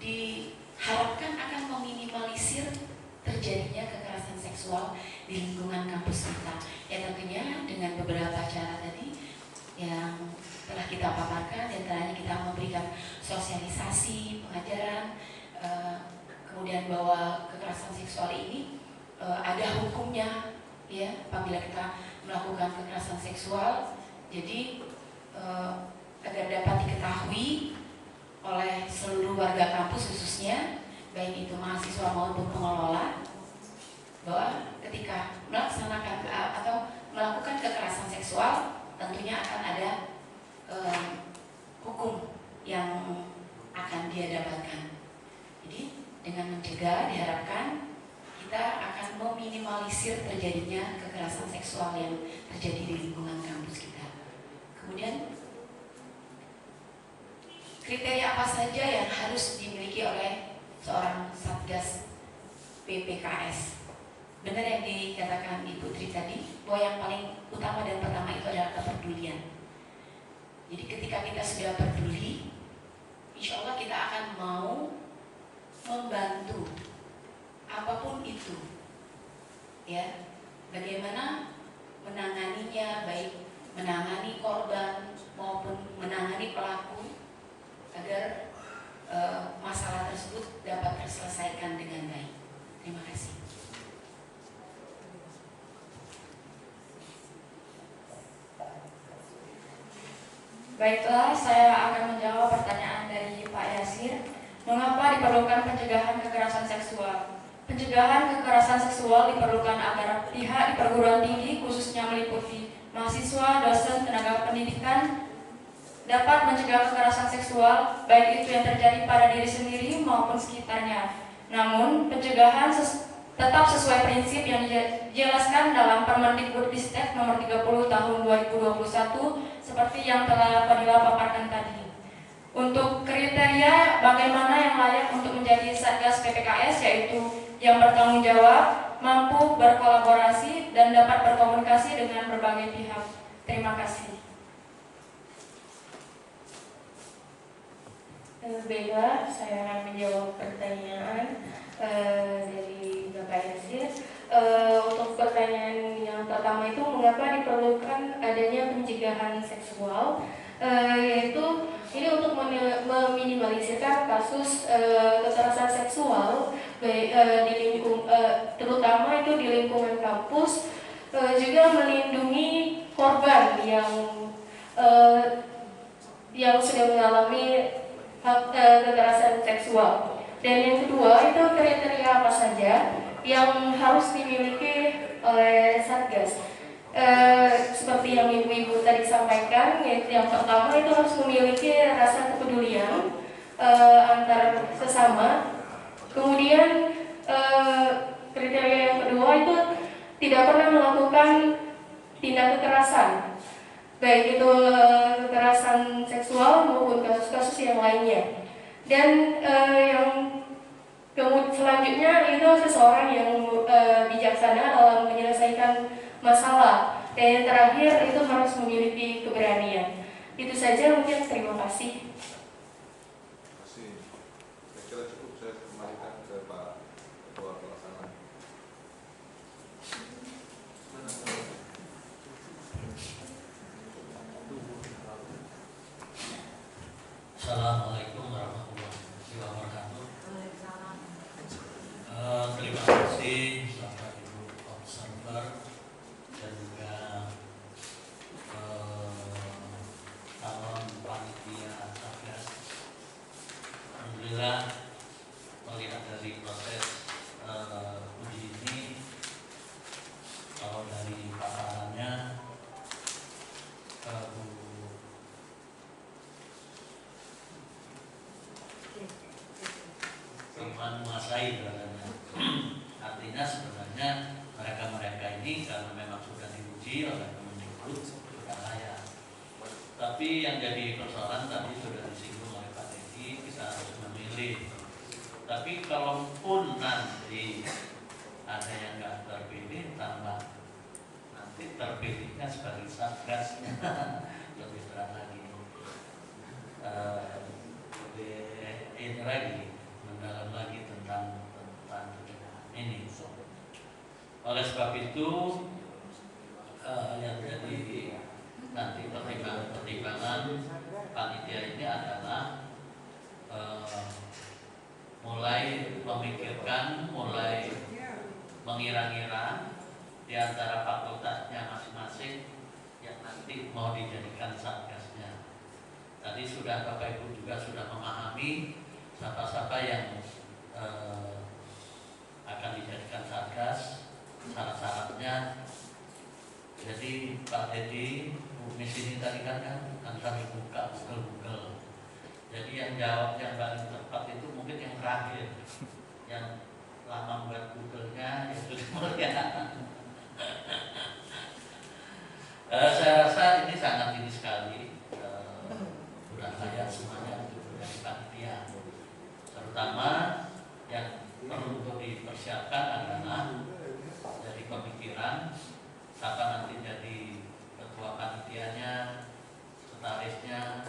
diharapkan akan meminimalisir terjadinya kekerasan seksual di lingkungan kampus kita. Ya tentunya dengan beberapa cara tadi yang telah kita paparkan, dan antaranya kita memberikan sosialisasi, pengajaran, kemudian bahwa kekerasan seksual ini ada hukumnya, ya, apabila kita melakukan kekerasan seksual. Jadi agar dapat diketahui oleh seluruh warga kampus khususnya, baik itu mahasiswa maupun pengelola, bahwa ketika melaksanakan atau melakukan kekerasan seksual tentunya akan ada hukum yang akan dia dapatkan. Jadi dengan mencegah diharapkan kita akan meminimalisir terjadinya kekerasan seksual yang terjadi di lingkungan kampus kita. Kemudian kriteria apa saja yang harus dimiliki oleh seorang Satgas PPKS? Benar yang dikatakan Ibu Tri tadi, bahwa yang paling utama dan pertama itu adalah kepedulian. Jadi ketika kita sudah peduli, insya Allah kita akan mau membantu apapun itu, ya, bagaimana menanganinya, baik menangani korban maupun menangani pelaku, agar masalah tersebut dapat terselesaikan dengan baik. Terima kasih. Baiklah, saya akan menjawab pertanyaan dari Pak Yasir. Mengapa diperlukan pencegahan kekerasan seksual? Pencegahan kekerasan seksual diperlukan agar pihak di perguruan tinggi, khususnya meliputi mahasiswa, dosen, tenaga pendidikan, dapat mencegah kekerasan seksual, baik itu yang terjadi pada diri sendiri maupun sekitarnya. Namun, pencegahan tetap sesuai prinsip yang dijelaskan dalam Permendikbudristek nomor 30 tahun 2021 seperti yang telah Fadila paparkan tadi. Untuk kriteria bagaimana yang layak untuk menjadi Satgas PPKS, yaitu yang bertanggung jawab, mampu berkolaborasi, dan dapat berkomunikasi dengan berbagai pihak. Terima kasih. Baiklah, saya akan menjawab pertanyaan dari Bapak Yasir. Untuk pertanyaan yang pertama itu, mengapa diperlukan adanya pencegahan seksual, yaitu Ini untuk meminimalisirkan kasus kekerasan seksual baik di terutama itu di lingkungan kampus, juga melindungi korban yang sudah mengalami kekerasan seksual. Dan yang kedua itu kriteria apa saja yang harus dimiliki oleh Satgas. Seperti yang ibu-ibu tadi sampaikan, yang pertama itu harus memiliki rasa kepedulian antar sesama. Kemudian kriteria yang kedua itu tidak pernah melakukan tindak kekerasan, baik itu kekerasan seksual maupun kasus-kasus yang lainnya. Dan yang selanjutnya itu seseorang yang bijaksana dalam menyelesaikan masalah. Dan yang terakhir itu harus memiliki keberanian. Itu saja mungkin, terima kasih. Terima kasih. Saya kira cukup, saya kembalikan ke Pak Ketua Pelaksana. Assalamualaikum warahmatullahi wabarakatuh. Terima kasih Bapak Ibu observer dan juga calon panitia Satgas. Alhamdulillah melihat dari proses uji ini, kalau dari paparannya Bu Firman menguasai sebenarnya. Artinya sebenarnya mereka-mereka ini karena memang sudah diuji oleh Kemendikbud sudah layak. Tapi yang jadi persoalan tadi sudah disinggung oleh Pak Dedi, kita harus memilih. Tapi kalaupun nanti ada yang nggak terpilih, tambah nanti terpilihnya sebagai Satgasnya lebih berat lagi. Ini lagi mendalam lagi tentang ini. Oleh sebab itu yang jadi nanti pertimbangan panitia ini adalah mulai memikirkan, mulai mengira-ngira di antara fakultasnya masing-masing yang nanti mau dijadikan satgasnya. Tadi sudah Bapak Ibu juga sudah memahami siapa-siapa yang akan dijadikan satgas, syarat-syaratnya. Jadi Pak Dedi, Bu Miss ini tadi kan antara buka Google. Jadi yang jawab yang paling tepat itu mungkin yang terakhir, yang lama buat Google-nya itu melihat. Saya rasa ini sangat ini sekali, sudah layak semuanya untuk dari panitia. Terutama yang perlu untuk dipersiapkan adalah dari pemikiran siapa nanti jadi ketua panitianya, sekretarisnya,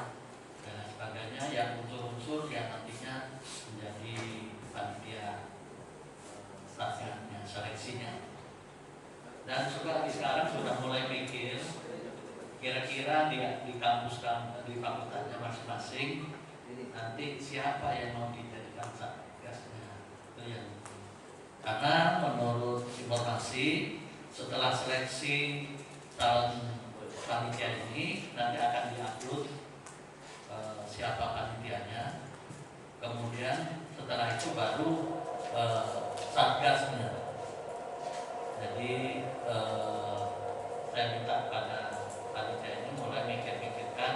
dan sebagainya, yang unsur-unsur yang nantinya menjadi panitia stasiunnya, seleksinya. Dan juga sekarang sudah mulai mikir kira-kira di kampus di fakultasnya masing-masing nanti siapa yang mau dijadikan satgasnya. Itu yang, karena menurut informasi setelah seleksi calon panitia ini nanti akan diupload siapa panitianya, kemudian setelah itu baru satgasnya. Jadi saya minta pada panitia ini mulai mikir-mikirkan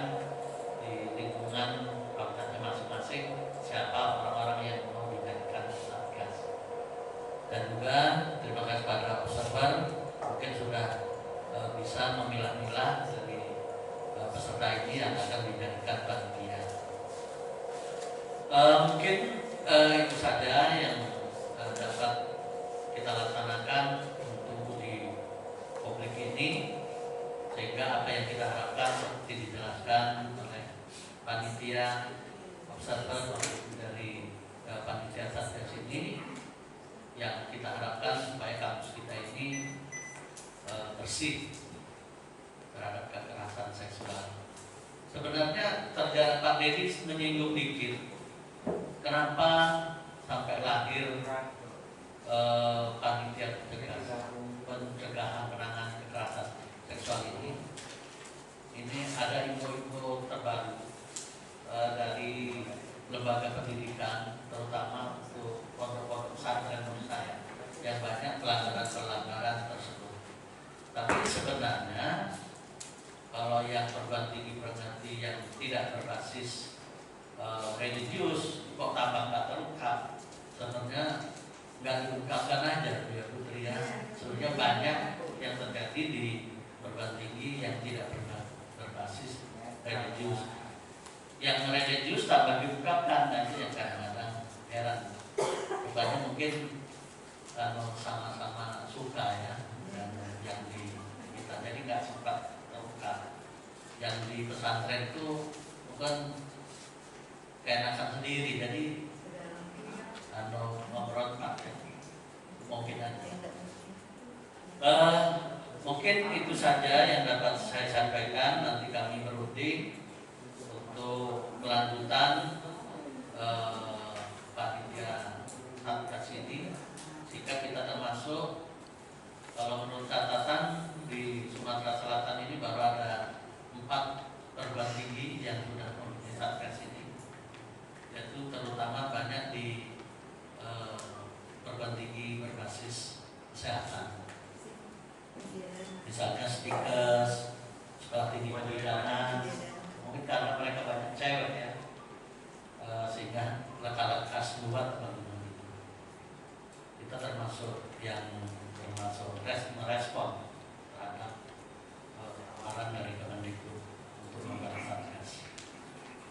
di lingkungan fakultasnya masing-masing siapa orang-orang yang mau dijadikan satgas. Dan juga terima kasih pada observer, mungkin sudah bisa memilah-milah dari peserta ini yang akan dijadikan panitia. Mungkin itu saja yang dapat kita laksanakan untuk di publik ini, sehingga apa yang kita harapkan seperti dijelaskan oleh panitia observer dari panitia satgas ini, yang kita harapkan supaya kampus kita ini bersih terhadap kekerasan seksual. Sebenarnya terjadi Pak Dedi menyinggung dikit, kenapa sampai lahir panitia pencegahan penanganan kekerasan seksual ini? Ini ada info-info terbaru dari lembaga pendidikan, terutama untuk pondok-pondok pesantren menurut saya, yang banyak pelanggaran-pelanggaran tersebut. Tapi sebenarnya kalau yang perguruan tinggi berganti yang tidak berbasis religius, kok tambah nggak terungkap? Sebenarnya nggak diungkapkan aja, ya Putri ya. Sebenarnya banyak yang terjadi di perguruan tinggi yang tidak berbasis religius. Yang religius tambah diungkapkan, dan itu yang kadang-kadang heran. Bukannya mungkin sama-sama suka ya, dan yang di kita jadi nggak sempat terungkap. Yang di pesantren itu bukan keenakan sendiri, jadi memberontak ya, mungkin aja. Mungkin itu saja yang dapat saya sampaikan. Nanti kami berunding untuk kelanjutan panitia Satgas ini, jika kita termasuk, kalau menurut catatan di Sumatera Selatan ini baru ada 4 perguruan tinggi yang sudah memiliki Satgas ini, yaitu terutama banyak di perguruan tinggi berbasis kesehatan, misalnya Stikes, Sekolah Tinggi Perikanan. Mungkin karena mereka banyak cewek ya, sehingga lekas buat teman-teman itu. Kita termasuk yang merespon terhadap arahan dari Kemendikbud untuk membangun Satgas.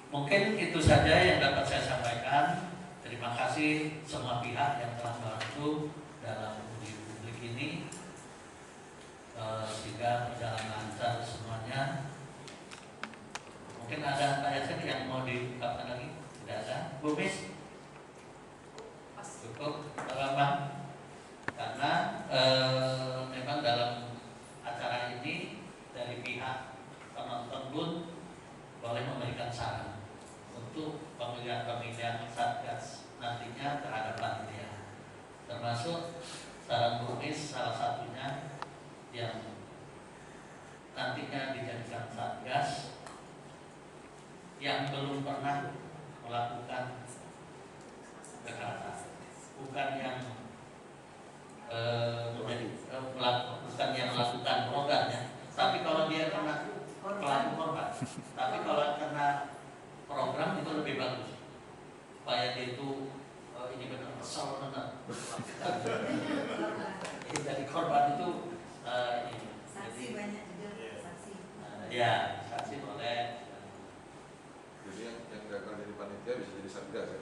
Mungkin itu saja yang dapat saya sampaikan. Terima kasih semua pihak yang telah membantu dalam uji publik ini, sehingga berjalan lancar semuanya. Mungkin ada Pak Yasin yang mau diungkapkan lagi? Tidak ada? Bu Miss? Cukup, Pak Bambang? Karena memang dalam acara ini dari pihak penonton pun boleh memberikan saran untuk pemilihan Satgas nantinya terhadap panitia, termasuk saran Bu Miss salah satunya yang nantinya dijadikan Satgas yang belum pernah melakukan kekerasan, bukan yang bukan yang melakukan programnya, tapi kalau dia kena pelaku korban, tapi kalau kena program itu lebih bagus, supaya dia itu ini benar kesal benar. Jadi korban itu saksi banyak juga saksi. Ya, saksi boleh. Jadi yang gagal jadi panitia bisa jadi Satgas ya?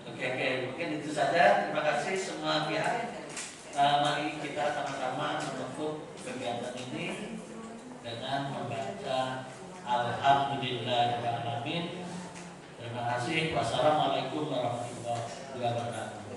Oke, mungkin itu saja. Terima kasih semua pihak. Mari kita sama-sama menutup kegiatan ini dengan membaca Alhamdulillahirrahmanirrahim. Terima kasih. Wassalamualaikum warahmatullahi wabarakatuh.